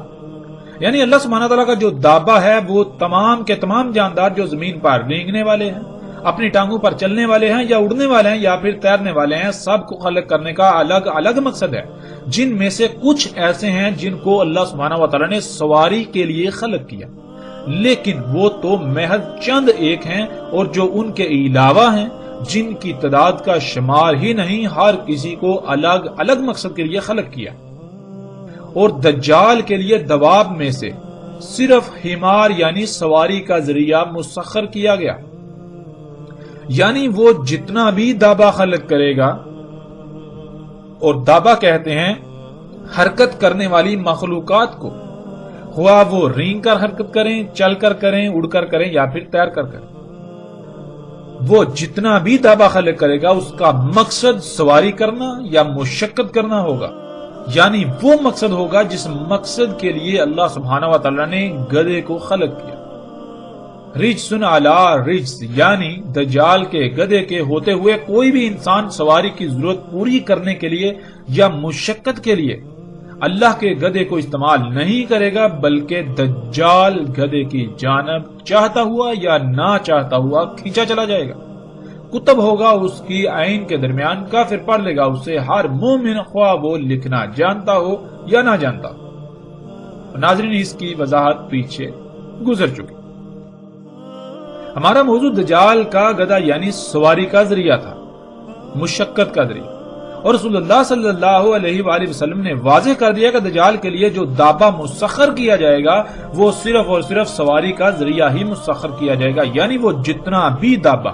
یعنی اللہ سبحانہ تعالیٰ کا جو دابہ ہے وہ تمام کے تمام جاندار جو زمین پر رینگنے والے ہیں، اپنی ٹانگوں پر چلنے والے ہیں، یا اڑنے والے ہیں، یا پھر تیرنے والے ہیں، سب کو خلق کرنے کا الگ الگ مقصد ہے، جن میں سے کچھ ایسے ہیں جن کو اللہ سبحانہ و تعالیٰ نے سواری کے لیے خلق کیا، لیکن وہ تو محض چند ایک ہیں، اور جو ان کے علاوہ ہیں جن کی تعداد کا شمار ہی نہیں، ہر کسی کو الگ الگ مقصد کے لیے خلق کیا۔ اور دجال کے لیے دواب میں سے صرف حمار یعنی سواری کا ذریعہ مسخر کیا گیا، یعنی وہ جتنا بھی دابہ خلق کرے گا، اور دابہ کہتے ہیں حرکت کرنے والی مخلوقات کو، خواہ وہ رینگ کر حرکت کریں، چل کر کریں، اڑ کر کریں، یا پھر تیر کر کریں، وہ جتنا بھی دابہ خلق کرے گا اس کا مقصد سواری کرنا یا مشقت کرنا ہوگا، یعنی وہ مقصد ہوگا جس مقصد کے لیے اللہ سبحانہ و تعالیٰ نے گدھے کو خلق کیا۔ رجسن علی رجس، یعنی دجال کے گدھے کے ہوتے ہوئے کوئی بھی انسان سواری کی ضرورت پوری کرنے کے لیے یا مشقت کے لیے اللہ کے گدھے کو استعمال نہیں کرے گا، بلکہ دجال گدھے کی جانب چاہتا ہوا یا نہ چاہتا ہوا کھینچا چلا جائے گا۔ کتب ہوگا اس کی عین کے درمیان، کافر پڑھ لے گا اسے ہر مومن، خواہ وہ لکھنا جانتا ہو یا نہ جانتا ہو۔ ناظرین، اس کی وضاحت پیچھے گزر چکی۔ ہمارا موضوع دجال کا گدھا یعنی سواری کا ذریعہ تھا، مشقت کا ذریعہ، اور رسول اللہ صلی اللہ علیہ وآلہ وسلم نے واضح کر دیا کہ دجال کے لیے جو دابہ مسخر کیا جائے گا وہ صرف اور صرف سواری کا ذریعہ ہی مسخر کیا جائے گا، یعنی وہ جتنا بھی دابہ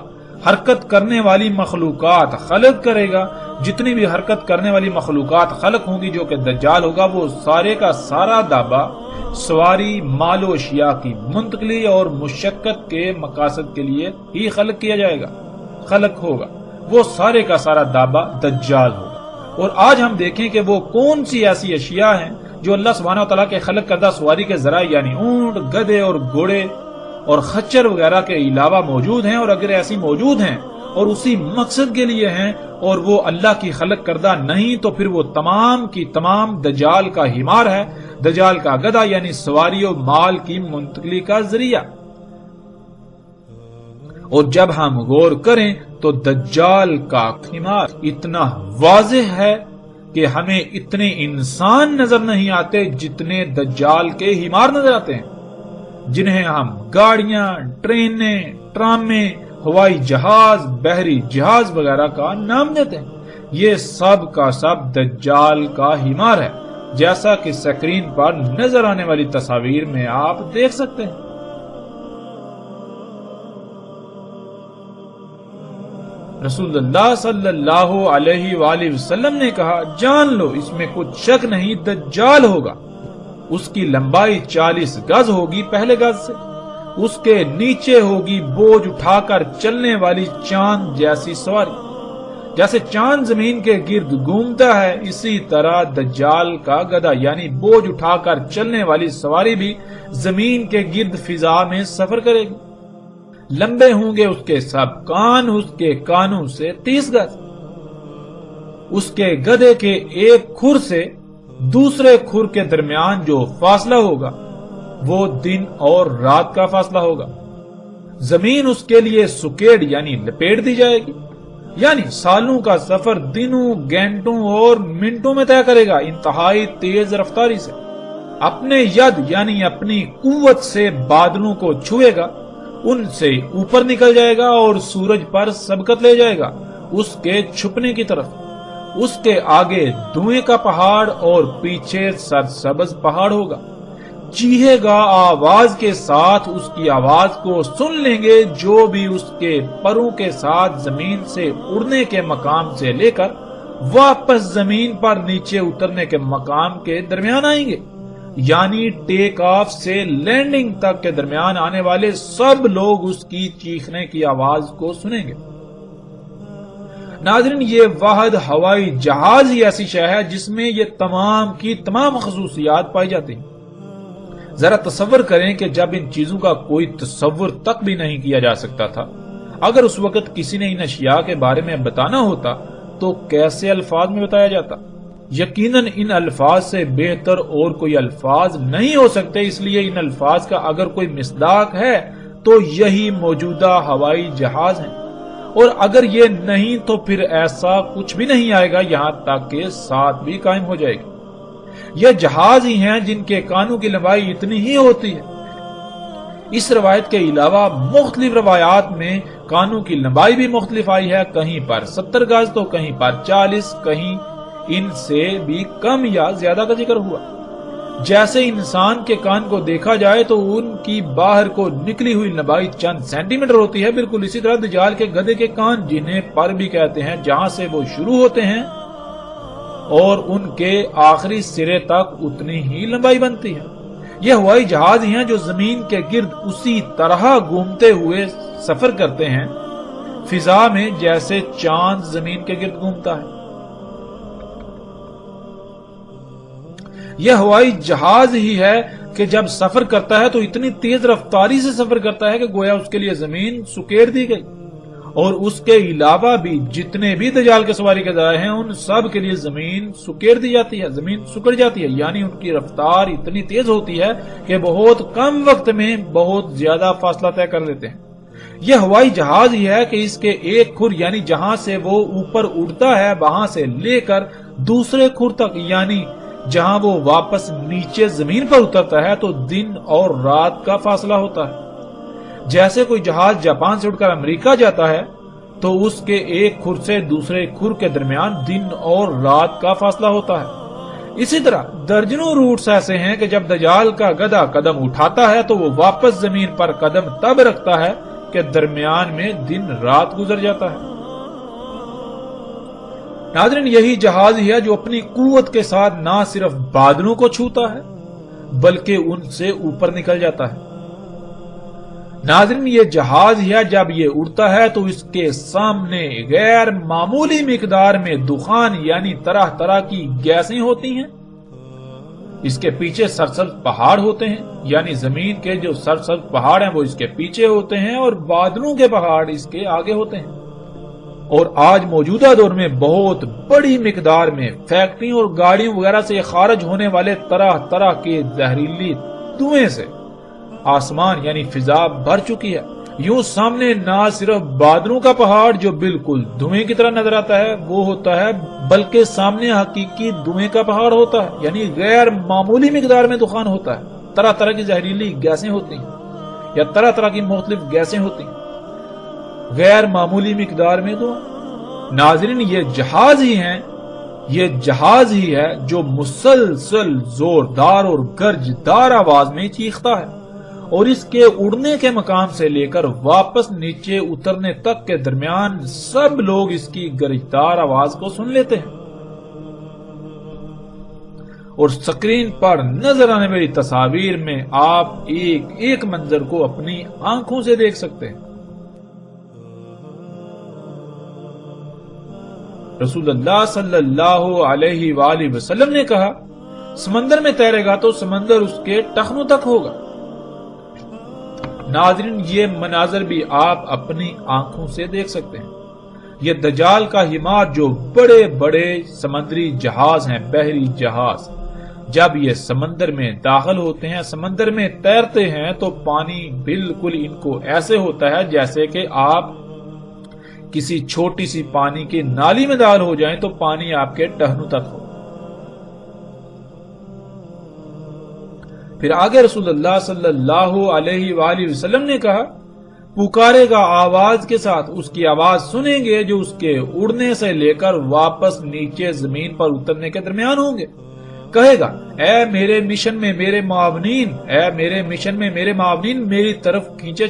حرکت کرنے والی مخلوقات خلق کرے گا، جتنی بھی حرکت کرنے والی مخلوقات خلق ہوں گی جو کہ دجال ہوگا، وہ سارے کا سارا دابہ سواری، مال و اشیاء کی منتقلی اور مشقت کے مقاصد کے لیے ہی خلق کیا جائے گا، خلق ہوگا، وہ سارے کا سارا دابہ دجال ہوگا۔ اور آج ہم دیکھیں کہ وہ کون سی ایسی اشیاء ہیں جو اللہ سبحانہ وتعالیٰ کے خلق کردہ سواری کے ذرائع یعنی اونٹ، گدھے اور گھوڑے اور خچر وغیرہ کے علاوہ موجود ہیں، اور اگر ایسی موجود ہیں اور اسی مقصد کے لیے ہیں اور وہ اللہ کی خلق کردہ نہیں، تو پھر وہ تمام کی تمام دجال کا ہمار ہے، دجال کا گدھا یعنی سواری و مال کی منتقلی کا ذریعہ۔ اور جب ہم غور کریں تو دجال کا ہمار اتنا واضح ہے کہ ہمیں اتنے انسان نظر نہیں آتے جتنے دجال کے ہمار نظر آتے ہیں، جنہیں ہم گاڑیاں، ٹرینیں، ٹرامیں، ہوائی جہاز، بحری جہاز وغیرہ کا نام دیتے ہیں۔ یہ سب کا سب دجال کا ہمار ہے، جیسا کہ سکرین پر نظر آنے والی تصاویر میں آپ دیکھ سکتے ہیں۔ رسول اللہ صلی اللہ علیہ وآلہ وسلم نے کہا، جان لو اس میں کچھ شک نہیں، دجال ہوگا۔ اس کی لمبائی 40 گز ہوگی پہلے گز سے، اس کے نیچے ہوگی بوجھ اٹھا کر چلنے والی چاند جیسی سواری۔ جیسے چاند زمین کے گرد گھومتا ہے، اسی طرح دجال کا گدھا یعنی بوجھ اٹھا کر چلنے والی سواری بھی زمین کے گرد فضا میں سفر کرے گی۔ لمبے ہوں گے اس کے سب کان، اس کے کانوں سے 30 گز۔ اس کے گدھے کے ایک کھر سے دوسرے کھر کے درمیان جو فاصلہ ہوگا وہ دن اور رات کا فاصلہ ہوگا۔ زمین اس کے لیے سکیڑ یعنی لپیٹ دی جائے گی، یعنی سالوں کا سفر دنوں، گھنٹوں اور منٹوں میں طے کرے گا، انتہائی تیز رفتاری سے۔ اپنے ید یعنی اپنی قوت سے بادلوں کو چھوئے گا، ان سے اوپر نکل جائے گا اور سورج پر سبقت لے جائے گا اس کے چھپنے کی طرف۔ اس کے آگے دھوئیں کا پہاڑ اور پیچھے سرسبز پہاڑ ہوگا۔ چیخے گا آواز کے ساتھ، اس کی آواز کو سن لیں گے جو بھی اس کے پروں کے ساتھ زمین سے اڑنے کے مقام سے لے کر واپس زمین پر نیچے اترنے کے مقام کے درمیان آئیں گے، یعنی ٹیک آف سے لینڈنگ تک کے درمیان آنے والے سب لوگ اس کی چیخنے کی آواز کو سنیں گے۔ ناظرین، یہ واحد ہوائی جہاز ہی ایسی شے ہے جس میں یہ تمام کی تمام خصوصیات پائی جاتی ہیں۔ ذرا تصور کریں کہ جب ان چیزوں کا کوئی تصور تک بھی نہیں کیا جا سکتا تھا، اگر اس وقت کسی نے ان اشیاء کے بارے میں بتانا ہوتا تو کیسے الفاظ میں بتایا جاتا؟ یقیناً ان الفاظ سے بہتر اور کوئی الفاظ نہیں ہو سکتے، اس لیے ان الفاظ کا اگر کوئی مصداق ہے تو یہی موجودہ ہوائی جہاز ہیں، اور اگر یہ نہیں تو پھر ایسا کچھ بھی نہیں آئے گا یہاں تک کہ ساتھ بھی قائم ہو جائے گی۔ یہ جہاز ہی ہیں جن کے کانوں کی لمبائی اتنی ہی ہوتی ہے۔ اس روایت کے علاوہ مختلف روایات میں کانوں کی لمبائی بھی مختلف آئی ہے، کہیں پر 70 گز تو کہیں پر 40، کہیں ان سے بھی کم یا زیادہ کا ذکر ہوا۔ جیسے انسان کے کان کو دیکھا جائے تو ان کی باہر کو نکلی ہوئی لمبائی چند سینٹی میٹر ہوتی ہے، بالکل اسی طرح دجال کے گدھے کے کان، جنہیں پر بھی کہتے ہیں، جہاں سے وہ شروع ہوتے ہیں اور ان کے آخری سرے تک اتنی ہی لمبائی بنتی ہے۔ یہ ہوائی جہاز ہی ہیں جو زمین کے گرد اسی طرح گھومتے ہوئے سفر کرتے ہیں فضا میں جیسے چاند زمین کے گرد گھومتا ہے۔ یہ ہوائی جہاز ہی ہے کہ جب سفر کرتا ہے تو اتنی تیز رفتاری سے سفر کرتا ہے کہ گویا اس کے لیے زمین سکیڑ دی گئی، اور اس کے علاوہ بھی جتنے بھی دجال کے سواری کے ذرائع ہیں ان سب کے لیے زمین سکیڑ دی جاتی ہے، زمین سکڑ جاتی ہے، یعنی ان کی رفتار اتنی تیز ہوتی ہے کہ بہت کم وقت میں بہت زیادہ فاصلہ طے کر لیتے ہیں۔ یہ ہوائی جہاز ہی ہے کہ اس کے ایک کھر یعنی جہاں سے وہ اوپر اڑتا ہے وہاں سے لے کر دوسرے کھر تک، یعنی جہاں وہ واپس نیچے زمین پر اترتا ہے تو دن اور رات کا فاصلہ ہوتا ہے۔ جیسے کوئی جہاز جاپان سے اڑ کر امریکہ جاتا ہے تو اس کے ایک کھر سے دوسرے کھر کے درمیان دن اور رات کا فاصلہ ہوتا ہے۔ اسی طرح درجنوں روٹس ایسے ہیں کہ جب دجال کا گدھا قدم اٹھاتا ہے تو وہ واپس زمین پر قدم تب رکھتا ہے کہ درمیان میں دن رات گزر جاتا ہے۔ ناظرین، یہی جہاز ہی ہے جو اپنی قوت کے ساتھ نہ صرف بادلوں کو چھوتا ہے بلکہ ان سے اوپر نکل جاتا ہے۔ ناظرین، یہ جہاز ہی ہے جب یہ اڑتا ہے تو اس کے سامنے غیر معمولی مقدار میں دخان یعنی طرح طرح کی گیسیں ہوتی ہیں، اس کے پیچھے سرسبز پہاڑ ہوتے ہیں، یعنی زمین کے جو سرسبز پہاڑ ہیں وہ اس کے پیچھے ہوتے ہیں اور بادلوں کے پہاڑ اس کے آگے ہوتے ہیں۔ اور آج موجودہ دور میں بہت بڑی مقدار میں فیکٹریوں اور گاڑیوں وغیرہ سے خارج ہونے والے طرح طرح کے زہریلی دھوئیں سے آسمان یعنی فضا بھر چکی ہے۔ یوں سامنے نہ صرف بادلوں کا پہاڑ جو بالکل دھوئیں کی طرح نظر آتا ہے وہ ہوتا ہے، بلکہ سامنے حقیقی دھوئیں کا پہاڑ ہوتا ہے، یعنی غیر معمولی مقدار میں دخان ہوتا ہے، طرح طرح کی زہریلی گیسیں ہوتی ہیں یا طرح طرح کی مختلف گیسیں ہوتی ہیں، غیر معمولی مقدار میں دھواں۔ ناظرین، یہ جہاز ہی ہے جو مسلسل زوردار اور گرجدار آواز میں چیختا ہے، اور اس کے اڑنے کے مقام سے لے کر واپس نیچے اترنے تک کے درمیان سب لوگ اس کی گرجدار آواز کو سن لیتے ہیں، اور سکرین پر نظر آنے والی تصاویر میں آپ ایک ایک منظر کو اپنی آنکھوں سے دیکھ سکتے ہیں۔ رسول اللہ صلی اللہ علیہ وآلہ وسلم نے کہا، سمندر میں تیرے گا تو سمندر اس کے ٹخنوں تک ہوگا۔ ناظرین، یہ مناظر بھی آپ اپنی آنکھوں سے دیکھ سکتے ہیں۔ یہ دجال کا حمار جو بڑے بڑے سمندری جہاز ہیں، بحری جہاز، جب یہ سمندر میں داخل ہوتے ہیں، سمندر میں تیرتے ہیں تو پانی بالکل ان کو ایسے ہوتا ہے جیسے کہ آپ کسی چھوٹی سی پانی کی نالی میں داخل ہو جائیں تو پانی آپ کے ٹہنوں تک ہو۔ پھر آگے رسول اللہ صلی اللہ علیہ وآلہ وسلم نے کہا، پکارے گا آواز کے ساتھ، اس کی آواز سنیں گے جو اس کے اڑنے سے لے کر واپس نیچے زمین پر اترنے کے درمیان ہوں گے۔ کہے گا، اے میرے مشن میں میرے معاونین، میری طرف کھینچے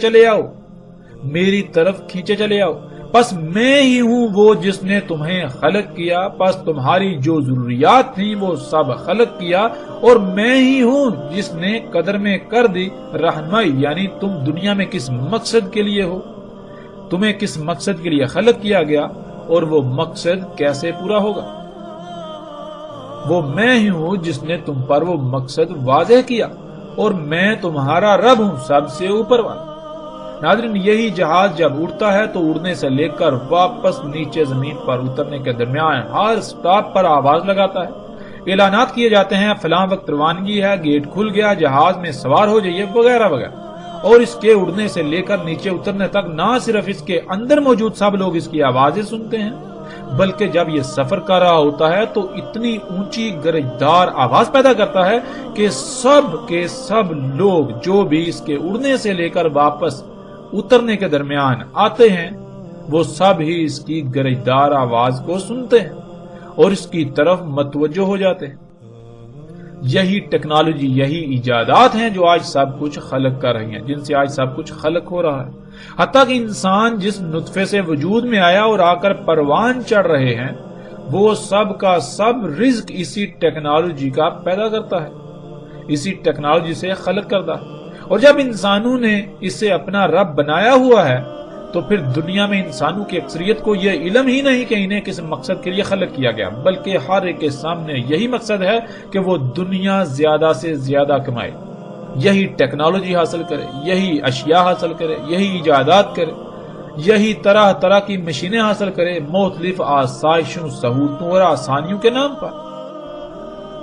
چلے آؤ، پس میں ہی ہوں وہ جس نے تمہیں خلق کیا، پس تمہاری جو ضروریات تھیں وہ سب خلق کیا، اور میں ہی ہوں جس نے قدر میں کر دی رہنمائی، یعنی تم دنیا میں کس مقصد کے لیے ہو، تمہیں کس مقصد کے لیے خلق کیا گیا اور وہ مقصد کیسے پورا ہوگا۔ وہ میں ہی ہوں جس نے تم پر وہ مقصد واضح کیا، اور میں تمہارا رب ہوں، سب سے اوپر والا۔ ناظرین، یہی جہاز جب اڑتا ہے تو اڑنے سے لے کر واپس نیچے زمین پر اترنے کے درمیان ہر سٹاپ پر آواز لگاتا ہے، اعلانات کیے جاتے ہیں، فلاں وقت روانگی ہے، گیٹ کھل گیا، جہاز میں سوار ہو جائیے، وغیرہ وغیرہ۔ اور اس کے اڑنے سے لے کر نیچے اترنے تک نہ صرف اس کے اندر موجود سب لوگ اس کی آوازیں سنتے ہیں، بلکہ جب یہ سفر کر رہا ہوتا ہے تو اتنی اونچی گرجدار آواز پیدا کرتا ہے کہ سب کے سب لوگ جو بھی اس کے اڑنے سے لے کر واپس اترنے کے درمیان آتے ہیں وہ سب ہی اس کی گرجدار آواز کو سنتے ہیں اور اس کی طرف متوجہ ہو جاتے ہیں۔ یہی ٹیکنالوجی، یہی ایجادات ہیں جو آج سب کچھ خلق کر رہی ہیں، جن سے آج سب کچھ خلق ہو رہا ہے۔ حتیٰ کہ انسان جس نطفے سے وجود میں آیا اور آ کر پروان چڑھ رہے ہیں، وہ سب کا سب رزق اسی ٹیکنالوجی کا پیدا کرتا ہے، اسی ٹیکنالوجی سے خلق کرتا ہے۔ اور جب انسانوں نے اسے اپنا رب بنایا ہوا ہے تو پھر دنیا میں انسانوں کی اکثریت کو یہ علم ہی نہیں کہ انہیں کس مقصد کے لیے خلق کیا گیا، بلکہ ہر ایک کے سامنے یہی مقصد ہے کہ وہ دنیا زیادہ سے زیادہ کمائے، یہی ٹیکنالوجی حاصل کرے، یہی اشیاء حاصل کرے، یہی ایجادات کرے، یہی طرح طرح کی مشینیں حاصل کرے، مختلف آسائشوں، سہولتوں اور آسانیوں کے نام پر۔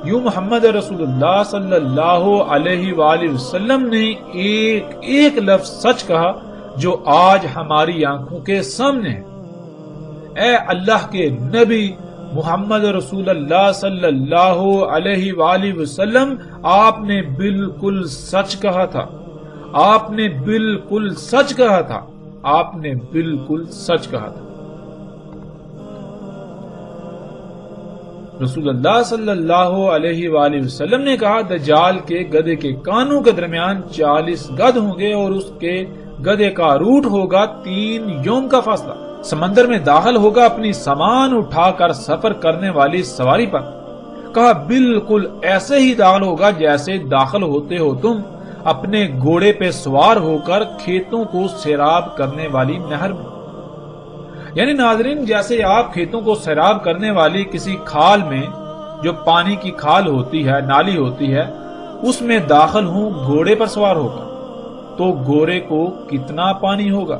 یوں محمد رسول اللہ صلی اللہ علیہ وآلہ وسلم نے ایک ایک لفظ سچ کہا جو آج ہماری آنکھوں کے سامنے ہے۔ اے اللہ کے نبی محمد رسول اللہ صلی اللہ علیہ وآلہ وسلم، آپ نے بالکل سچ کہا تھا، آپ نے بالکل سچ کہا تھا، آپ نے بالکل سچ کہا تھا۔ رسول اللہ صلی اللہ علیہ وآلہ وسلم نے کہا، دجال کے گدھے کے کانوں کے درمیان 40 گدھ ہوں گے اور اس کے گدھے کا روٹ ہوگا 3 یوم کا فاصلہ۔ سمندر میں داخل ہوگا اپنی سامان اٹھا کر سفر کرنے والی سواری پر۔ کہا بالکل ایسے ہی داخل ہوگا جیسے داخل ہوتے ہو تم اپنے گھوڑے پہ سوار ہو کر کھیتوں کو سیراب کرنے والی نہر میں۔ یعنی ناظرین، جیسے آپ کھیتوں کو سیراب کرنے والی کسی کھال میں، جو پانی کی کھال ہوتی ہے، نالی ہوتی ہے، اس میں داخل ہوں گھوڑے پر سوار ہوگا تو گھوڑے کو کتنا پانی ہوگا؟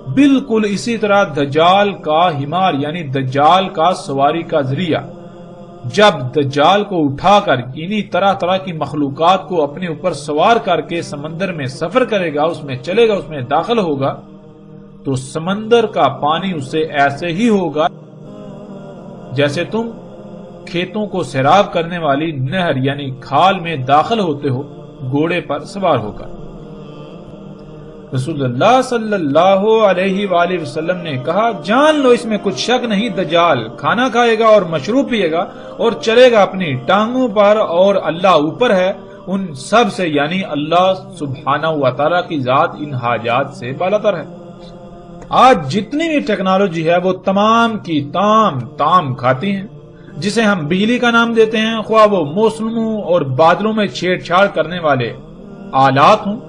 بالکل اسی طرح دجال کا حمار یعنی دجال کا سواری کا ذریعہ جب دجال کو اٹھا کر انہی طرح طرح کی مخلوقات کو اپنے اوپر سوار کر کے سمندر میں سفر کرے گا، اس میں چلے گا، اس میں داخل ہوگا، تو سمندر کا پانی اس سے ایسے ہی ہوگا جیسے تم کھیتوں کو سیراب کرنے والی نہر یعنی کھال میں داخل ہوتے ہو گھوڑے پر سوار ہو کر۔ رسول اللہ صلی اللہ علیہ وآلہ وسلم نے کہا، جان لو اس میں کچھ شک نہیں، دجال کھانا کھائے گا اور مشروب پیے گا اور چلے گا اپنی ٹانگوں پر، اور اللہ اوپر ہے ان سب سے یعنی اللہ سبحانہ و تعالیٰ کی ذات ان حاجات سے بالاتر ہے۔ آج جتنی بھی ٹیکنالوجی ہے وہ تمام کی تام کھاتی ہیں، جسے ہم بجلی کا نام دیتے ہیں، خواہ وہ موسموں اور بادلوں میں چھیڑ چھاڑ کرنے والے آلات ہوں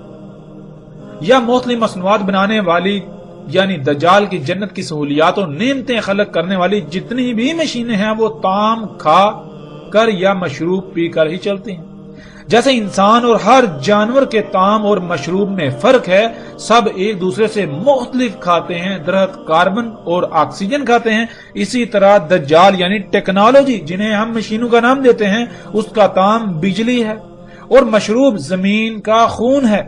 یا مختلف مصنوعات بنانے والی یعنی دجال کی جنت کی سہولیات اور نعمتیں خلق کرنے والی جتنی بھی مشینیں ہیں وہ تام کھا کر یا مشروب پی کر ہی چلتی ہیں۔ جیسے انسان اور ہر جانور کے طعام اور مشروب میں فرق ہے، سب ایک دوسرے سے مختلف کھاتے ہیں، درخت کاربن اور آکسیجن کھاتے ہیں، اسی طرح دجال یعنی ٹیکنالوجی جنہیں ہم مشینوں کا نام دیتے ہیں اس کا طعام بجلی ہے اور مشروب زمین کا خون ہے،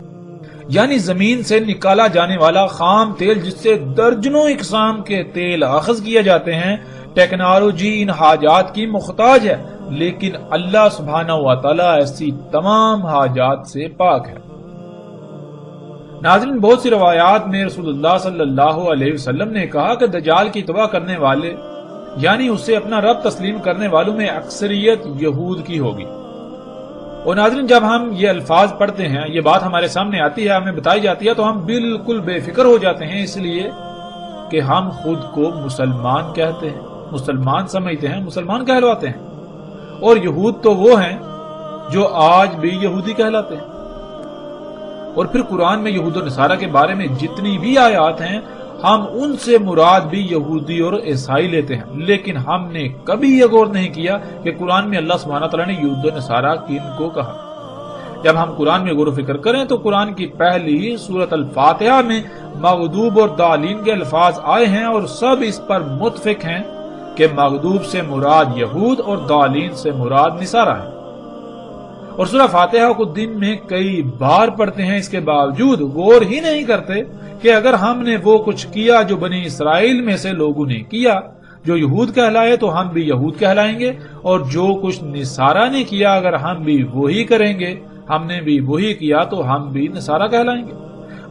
یعنی زمین سے نکالا جانے والا خام تیل جس سے درجنوں اقسام کے تیل اخذ کیے جاتے ہیں۔ ٹیکنالوجی ان حاجات کی محتاج ہے، لیکن اللہ سبحانہ و تعالیٰ ایسی تمام حاجات سے پاک ہے۔ ناظرین، بہت سی روایات میں رسول اللہ صلی اللہ علیہ وسلم نے کہا کہ دجال کی توبہ کرنے والے یعنی اسے اپنا رب تسلیم کرنے والوں میں اکثریت یہود کی ہوگی۔ اور ناظرین، جب ہم یہ الفاظ پڑھتے ہیں، یہ بات ہمارے سامنے آتی ہے، ہمیں بتائی جاتی ہے، تو ہم بالکل بے فکر ہو جاتے ہیں، اس لیے کہ ہم خود کو مسلمان کہتے ہیں، مسلمان سمجھتے ہیں، مسلمان کہلواتے ہیں، اور یہود تو وہ ہیں جو آج بھی یہودی کہلاتے ہیں۔ اور پھر قرآن میں یہود و نصارہ کے بارے میں جتنی بھی آیات ہیں ہم ان سے مراد بھی یہودی اور عیسائی لیتے ہیں، لیکن ہم نے کبھی یہ غور نہیں کیا کہ قرآن میں اللہ سبحانہ تعالیٰ نے یہود و نصارہ کن کو کہا۔ جب ہم قرآن میں غور و فکر کریں تو قرآن کی پہلی سورۃ الفاتحہ میں مغضوب اور ضالین کے الفاظ آئے ہیں، اور سب اس پر متفق ہیں کہ مغضوب سے مراد یہود اور ضالین سے مراد نصارہ ہے۔ اور سورہ فاتحہ کو دن میں کئی بار پڑھتے ہیں، اس کے باوجود غور ہی نہیں کرتے کہ اگر ہم نے وہ کچھ کیا جو بنی اسرائیل میں سے لوگوں نے کیا، جو یہود کہلائے تو ہم بھی یہود کہلائیں گے، اور جو کچھ نصارہ نے کیا اگر ہم بھی وہی کریں گے، ہم نے بھی وہی کیا تو ہم بھی نصارہ کہلائیں گے۔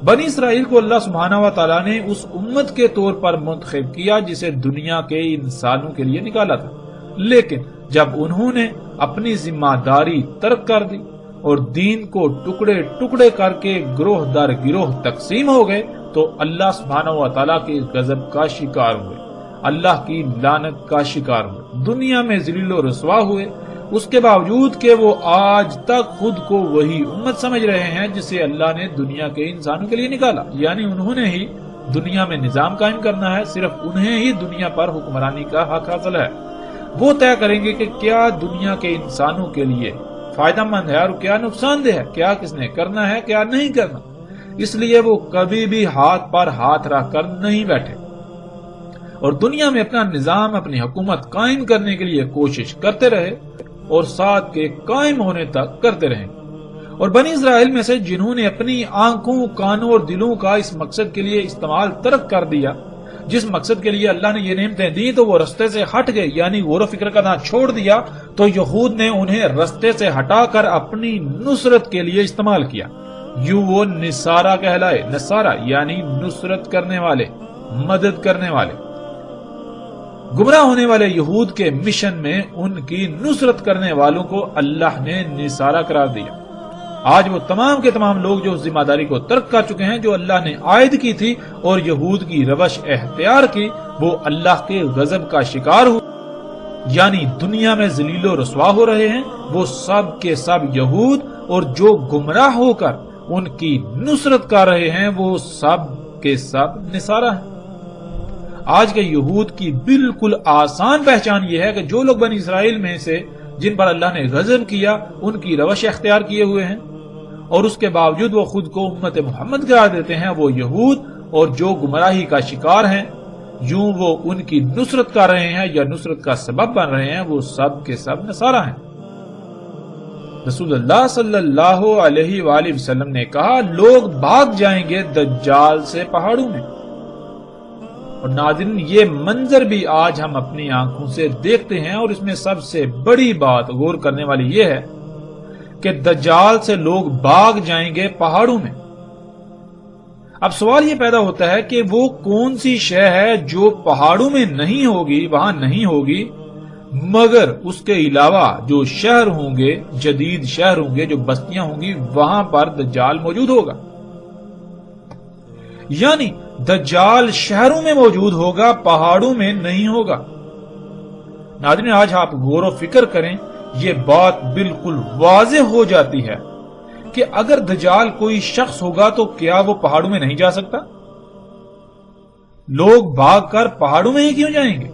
بنی اسرائیل کو اللہ سبحانہ و تعالیٰ نے اس امت کے طور پر منتخب کیا جسے دنیا کے انسانوں کے لیے نکالا تھا، لیکن جب انہوں نے اپنی ذمہ داری ترک کر دی اور دین کو ٹکڑے ٹکڑے کر کے گروہ در گروہ تقسیم ہو گئے تو اللہ سبحانہ و تعالیٰ کے غضب کا شکار ہوئے، اللہ کی لعنت کا شکار ہوئے، دنیا میں ذلیل و رسوا ہوئے، اس کے باوجود کہ وہ آج تک خود کو وہی امت سمجھ رہے ہیں جسے اللہ نے دنیا کے انسانوں کے لیے نکالا، یعنی انہوں نے ہی دنیا میں نظام قائم کرنا ہے، صرف انہیں ہی دنیا پر حکمرانی کا حق حاصل ہے۔ وہ طے کریں گے کہ کیا دنیا کے انسانوں کے لیے فائدہ مند ہے اور کیا نقصان دہ ہے، کیا کس نے کرنا ہے کیا نہیں کرنا، اس لیے وہ کبھی بھی ہاتھ پر ہاتھ رکھ کر نہیں بیٹھے اور دنیا میں اپنا نظام، اپنی حکومت قائم کرنے کے لیے کوشش کرتے رہے اور ساتھ کے قائم ہونے تک کرتے رہیں۔ اور بنی اسرائیل میں سے جنہوں نے اپنی آنکھوں، کانوں اور دلوں کا اس مقصد کے لیے استعمال ترک کر دیا جس مقصد کے لیے اللہ نے یہ نعمتیں دی، تو وہ رستے سے ہٹ گئے، یعنی غور و فکر کرنا چھوڑ دیا، تو یہود نے انہیں رستے سے ہٹا کر اپنی نصرت کے لیے استعمال کیا، یوں وہ نصارہ کہلائے۔ نصارہ یعنی نصرت کرنے والے، مدد کرنے والے۔ گمراہ ہونے والے یہود کے مشن میں ان کی نصرت کرنے والوں کو اللہ نے نصارہ قرار دیا۔ آج وہ تمام کے تمام لوگ جو ذمہ داری کو ترک کر چکے ہیں جو اللہ نے عائد کی تھی اور یہود کی روش اختیار کی، وہ اللہ کے غضب کا شکار ہوئے، یعنی دنیا میں ذلیل و رسوا ہو رہے ہیں، وہ سب کے سب یہود، اور جو گمراہ ہو کر ان کی نصرت کر رہے ہیں وہ سب کے سب نصارہ ہیں۔ آج کے یہود کی بالکل آسان پہچان یہ ہے کہ جو لوگ بنی اسرائیل میں سے جن پر اللہ نے غضب کیا ان کی روش اختیار کیے ہوئے ہیں اور اس کے باوجود وہ خود کو امت محمد قرار دیتے ہیں، وہ یہود اور جو گمراہی کا شکار ہیں، یوں وہ ان کی نصرت کر رہے ہیں یا نصرت کا سبب بن رہے ہیں، وہ سب کے سب نصارہ ہیں۔ رسول اللہ صلی اللہ علیہ وآلہ وسلم نے کہا، لوگ بھاگ جائیں گے دجال سے پہاڑوں میں۔ اور ناظرین، یہ منظر بھی آج ہم اپنی آنکھوں سے دیکھتے ہیں، اور اس میں سب سے بڑی بات غور کرنے والی یہ ہے کہ دجال سے لوگ بھاگ جائیں گے پہاڑوں میں۔ اب سوال یہ پیدا ہوتا ہے کہ وہ کون سی شے ہے جو پہاڑوں میں نہیں ہوگی، وہاں نہیں ہوگی، مگر اس کے علاوہ جو شہر ہوں گے، جدید شہر ہوں گے، جو بستیاں ہوں گی، وہاں پر دجال موجود ہوگا۔ یعنی دجال شہروں میں موجود ہوگا، پہاڑوں میں نہیں ہوگا۔ ناظرین، آج آپ غور و فکر کریں، یہ بات بالکل واضح ہو جاتی ہے کہ اگر دجال کوئی شخص ہوگا تو کیا وہ پہاڑوں میں نہیں جا سکتا؟ لوگ بھاگ کر پہاڑوں میں ہی کیوں جائیں گے؟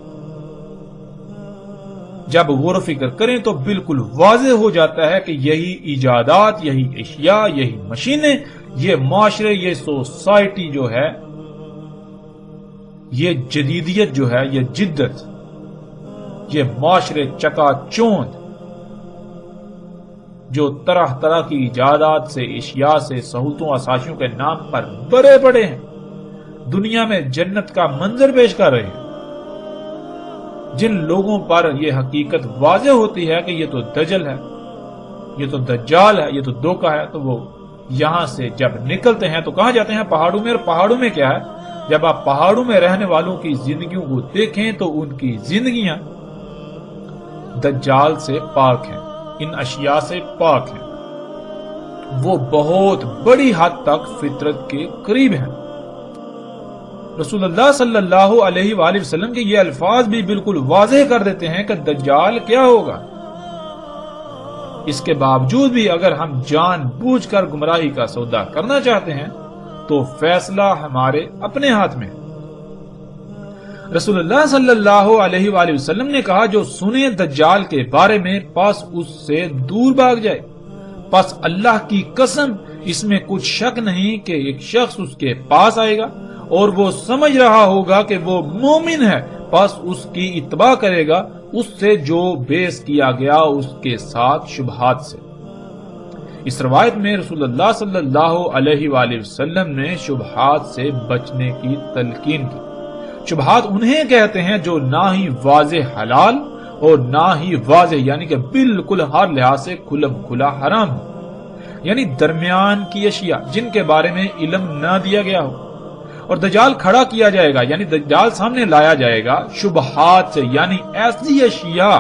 جب غور و فکر کریں تو بالکل واضح ہو جاتا ہے کہ یہی ایجادات، یہی اشیاء، یہی مشینیں، یہ معاشرے، یہ سوسائٹی جو ہے، یہ جدیدیت جو ہے، یہ جدت، یہ معاشرے چکا چوند جو طرح طرح کی ایجادات سے، اشیاء سے، سہولتوں، آسائشوں کے نام پر بڑے بڑے ہیں، دنیا میں جنت کا منظر پیش کر رہے ہیں۔ جن لوگوں پر یہ حقیقت واضح ہوتی ہے کہ یہ تو دجل ہے، یہ تو دجال ہے، یہ تو دھوکہ ہے، تو وہ یہاں سے جب نکلتے ہیں تو کہاں جاتے ہیں؟ پہاڑوں میں۔ اور پہاڑوں میں کیا ہے؟ جب آپ پہاڑوں میں رہنے والوں کی زندگیوں کو دیکھیں تو ان کی زندگیاں دجال سے پاک ہیں، ان اشیاء سے پاک ہیں، وہ بہت بڑی حد تک فطرت کے قریب ہیں۔ رسول اللہ صلی اللہ علیہ وآلہ وسلم کے یہ الفاظ بھی بالکل واضح کر دیتے ہیں کہ دجال کیا ہوگا۔ اس کے باوجود بھی اگر ہم جان بوجھ کر گمراہی کا سودا کرنا چاہتے ہیں تو فیصلہ ہمارے اپنے ہاتھ میں۔ رسول اللہ صلی اللہ علیہ وآلہ وسلم نے کہا، جو سنے دجال کے بارے میں پس اس سے دور بھاگ جائے۔ پس اللہ کی قسم، اس میں کچھ شک نہیں کہ ایک شخص اس کے پاس آئے گا اور وہ سمجھ رہا ہوگا کہ وہ مومن ہے، پس اس کی اتباع کرے گا، اس سے جو بیس کیا گیا اس کے ساتھ شبہات سے۔ اس روایت میں رسول اللہ صلی اللہ علیہ وآلہ وسلم نے شبہات سے بچنے کی تلقین کی۔ شبہات انہیں کہتے ہیں جو نہ ہی واضح حلال اور نہ ہی واضح یعنی کہ بالکل ہر لحاظ سے کھلم کھلا حرام ہو، یعنی درمیان کی اشیاء جن کے بارے میں علم نہ دیا گیا ہو۔ اور دجال کھڑا کیا جائے گا، یعنی دجال سامنے لایا جائے گا شبہات سے، یعنی ایسی اشیاء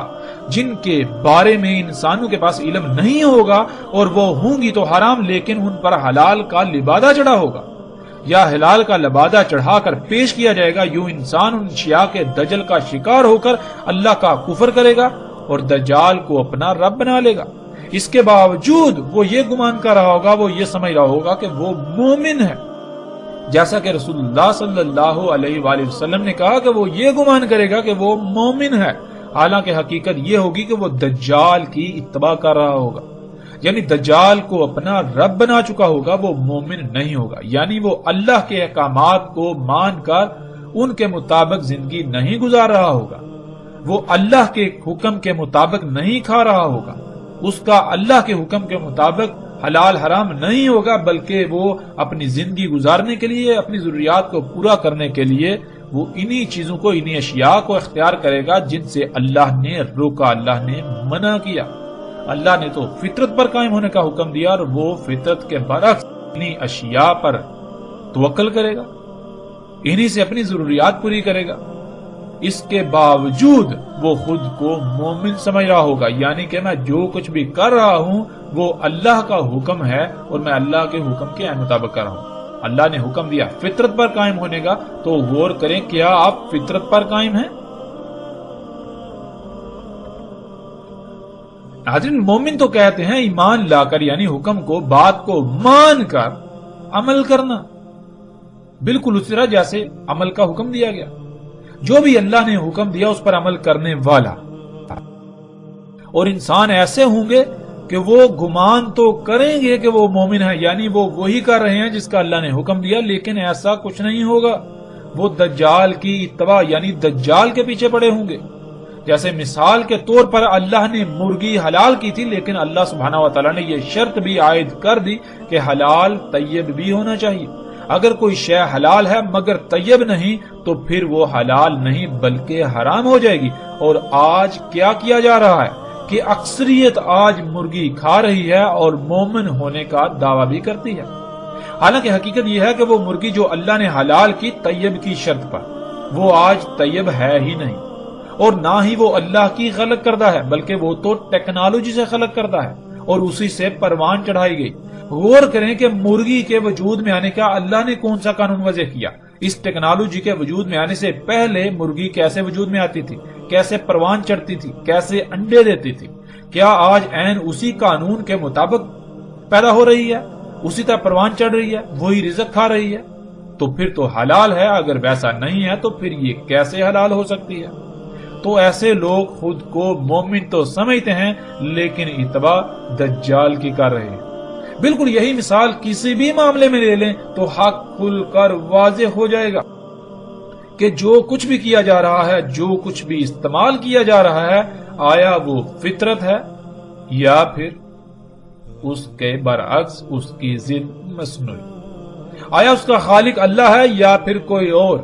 جن کے بارے میں انسانوں کے پاس علم نہیں ہوگا، اور وہ ہوں گی تو حرام، لیکن ان پر حلال کا لبادہ چڑھا ہوگا یا حلال کا لبادہ چڑھا کر پیش کیا جائے گا۔ یوں انسان ان اشیاء کے دجل کا شکار ہو کر اللہ کا کفر کرے گا اور دجال کو اپنا رب بنا لے گا۔ اس کے باوجود وہ یہ گمان کر رہا ہوگا، وہ یہ سمجھ رہا ہوگا کہ وہ مومن ہے، جیسا کہ رسول اللہ صلی اللہ علیہ وآلہ وسلم نے کہا کہ وہ یہ گمان کرے گا کہ وہ مومن ہے، حالانکہ حقیقت یہ ہوگی کہ وہ دجال کی اتباع کر رہا ہوگا، یعنی دجال کو اپنا رب بنا چکا ہوگا، وہ مومن نہیں ہوگا، یعنی وہ اللہ کے احکامات کو مان کر ان کے مطابق زندگی نہیں گزار رہا ہوگا، وہ اللہ کے حکم کے مطابق نہیں کھا رہا ہوگا، اس کا اللہ کے حکم کے مطابق حلال حرام نہیں ہوگا، بلکہ وہ اپنی زندگی گزارنے کے لیے، اپنی ضروریات کو پورا کرنے کے لیے وہ انہی چیزوں کو، انہی اشیاء کو اختیار کرے گا جن سے اللہ نے روکا، اللہ نے منع کیا۔ اللہ نے تو فطرت پر قائم ہونے کا حکم دیا اور وہ فطرت کے برعکس انہی اشیاء پر توکل کرے گا، انہی سے اپنی ضروریات پوری کرے گا۔ اس کے باوجود وہ خود کو مومن سمجھ رہا ہوگا، یعنی کہ میں جو کچھ بھی کر رہا ہوں وہ اللہ کا حکم ہے اور میں اللہ کے حکم کے مطابق کر رہا ہوں۔ اللہ نے حکم دیا فطرت پر قائم ہونے کا، تو غور کریں کیا آپ فطرت پر قائم ہیں؟ حضرت مومن تو کہتے ہیں ایمان لا کر، یعنی حکم کو، بات کو مان کر عمل کرنا، بالکل اس طرح جیسے عمل کا حکم دیا گیا، جو بھی اللہ نے حکم دیا اس پر عمل کرنے والا۔ اور انسان ایسے ہوں گے کہ وہ گمان تو کریں گے کہ وہ مومن ہے، یعنی وہ وہی کر رہے ہیں جس کا اللہ نے حکم دیا، لیکن ایسا کچھ نہیں ہوگا. وہ دجال کی اتباع یعنی دجال کے پیچھے پڑے ہوں گے. جیسے مثال کے طور پر اللہ نے مرغی حلال کی تھی، لیکن اللہ سبحانہ و تعالیٰ نے یہ شرط بھی عائد کر دی کہ حلال طیب بھی ہونا چاہیے. اگر کوئی شے حلال ہے مگر طیب نہیں تو پھر وہ حلال نہیں بلکہ حرام ہو جائے گی. اور آج کیا کیا جا رہا ہے کہ اکثریت آج مرغی کھا رہی ہے اور مومن ہونے کا دعویٰ بھی کرتی ہے. حالانکہ حقیقت یہ ہے کہ وہ مرغی جو اللہ نے حلال کی طیب کی شرط پر، وہ آج طیب ہے ہی نہیں، اور نہ ہی وہ اللہ کی خلق کردہ ہے، بلکہ وہ تو ٹیکنالوجی سے خلق کردہ ہے اور اسی سے پروان چڑھائی گئی. غور کریں کہ مرغی کے وجود میں آنے کا اللہ نے کون سا قانون وضع کیا. اس ٹیکنالوجی کے وجود میں آنے سے پہلے مرغی کیسے وجود میں آتی تھی، کیسے پروان چڑھتی تھی، کیسے انڈے دیتی تھی؟ کیا آج عین اسی قانون کے مطابق پیدا ہو رہی ہے، اسی طرح پروان چڑھ رہی ہے، وہی رزق کھا رہی ہے؟ تو پھر تو حلال ہے. اگر ویسا نہیں ہے تو پھر یہ کیسے حلال ہو سکتی ہے؟ تو ایسے لوگ خود کو مومن تو سمجھتے ہیں لیکن اتباع دجال کی کر رہے ہیں. بالکل یہی مثال کسی بھی معاملے میں لے لیں تو حق کھل کر واضح ہو جائے گا کہ جو کچھ بھی کیا جا رہا ہے، جو کچھ بھی استعمال کیا جا رہا ہے، آیا وہ فطرت ہے یا پھر اس کے برعکس اس کی ضد مصنوعی؟ آیا اس کا خالق اللہ ہے یا پھر کوئی اور؟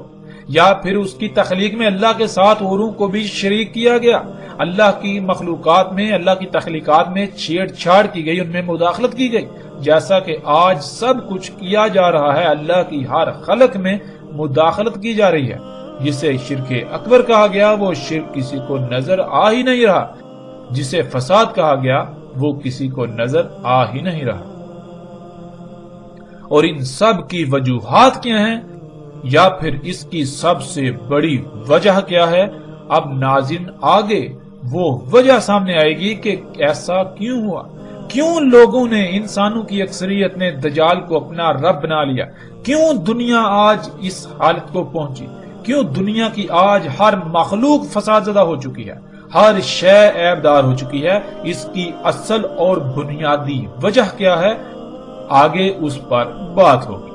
یا پھر اس کی تخلیق میں اللہ کے ساتھ اوروں کو بھی شریک کیا گیا؟ اللہ کی مخلوقات میں، اللہ کی تخلیقات میں چھیڑ چھاڑ کی گئی، ان میں مداخلت کی گئی، جیسا کہ آج سب کچھ کیا جا رہا ہے. اللہ کی ہر خلق میں مداخلت کی جا رہی ہے. جسے شرک اکبر کہا گیا وہ شرک کسی کو نظر آ ہی نہیں رہا، جسے فساد کہا گیا وہ کسی کو نظر آ ہی نہیں رہا. اور ان سب کی وجوہات کیا ہیں یا پھر اس کی سب سے بڑی وجہ کیا ہے؟ اب ناظرین آگے وہ وجہ سامنے آئے گی کہ ایسا کیوں ہوا، کیوں لوگوں نے، انسانوں کی اکثریت نے دجال کو اپنا رب بنا لیا، کیوں دنیا آج اس حالت کو پہنچی، کیوں دنیا کی آج ہر مخلوق فساد زدہ ہو چکی ہے، ہر شے عیب دار ہو چکی ہے. اس کی اصل اور بنیادی وجہ کیا ہے؟ آگے اس پر بات ہوگی.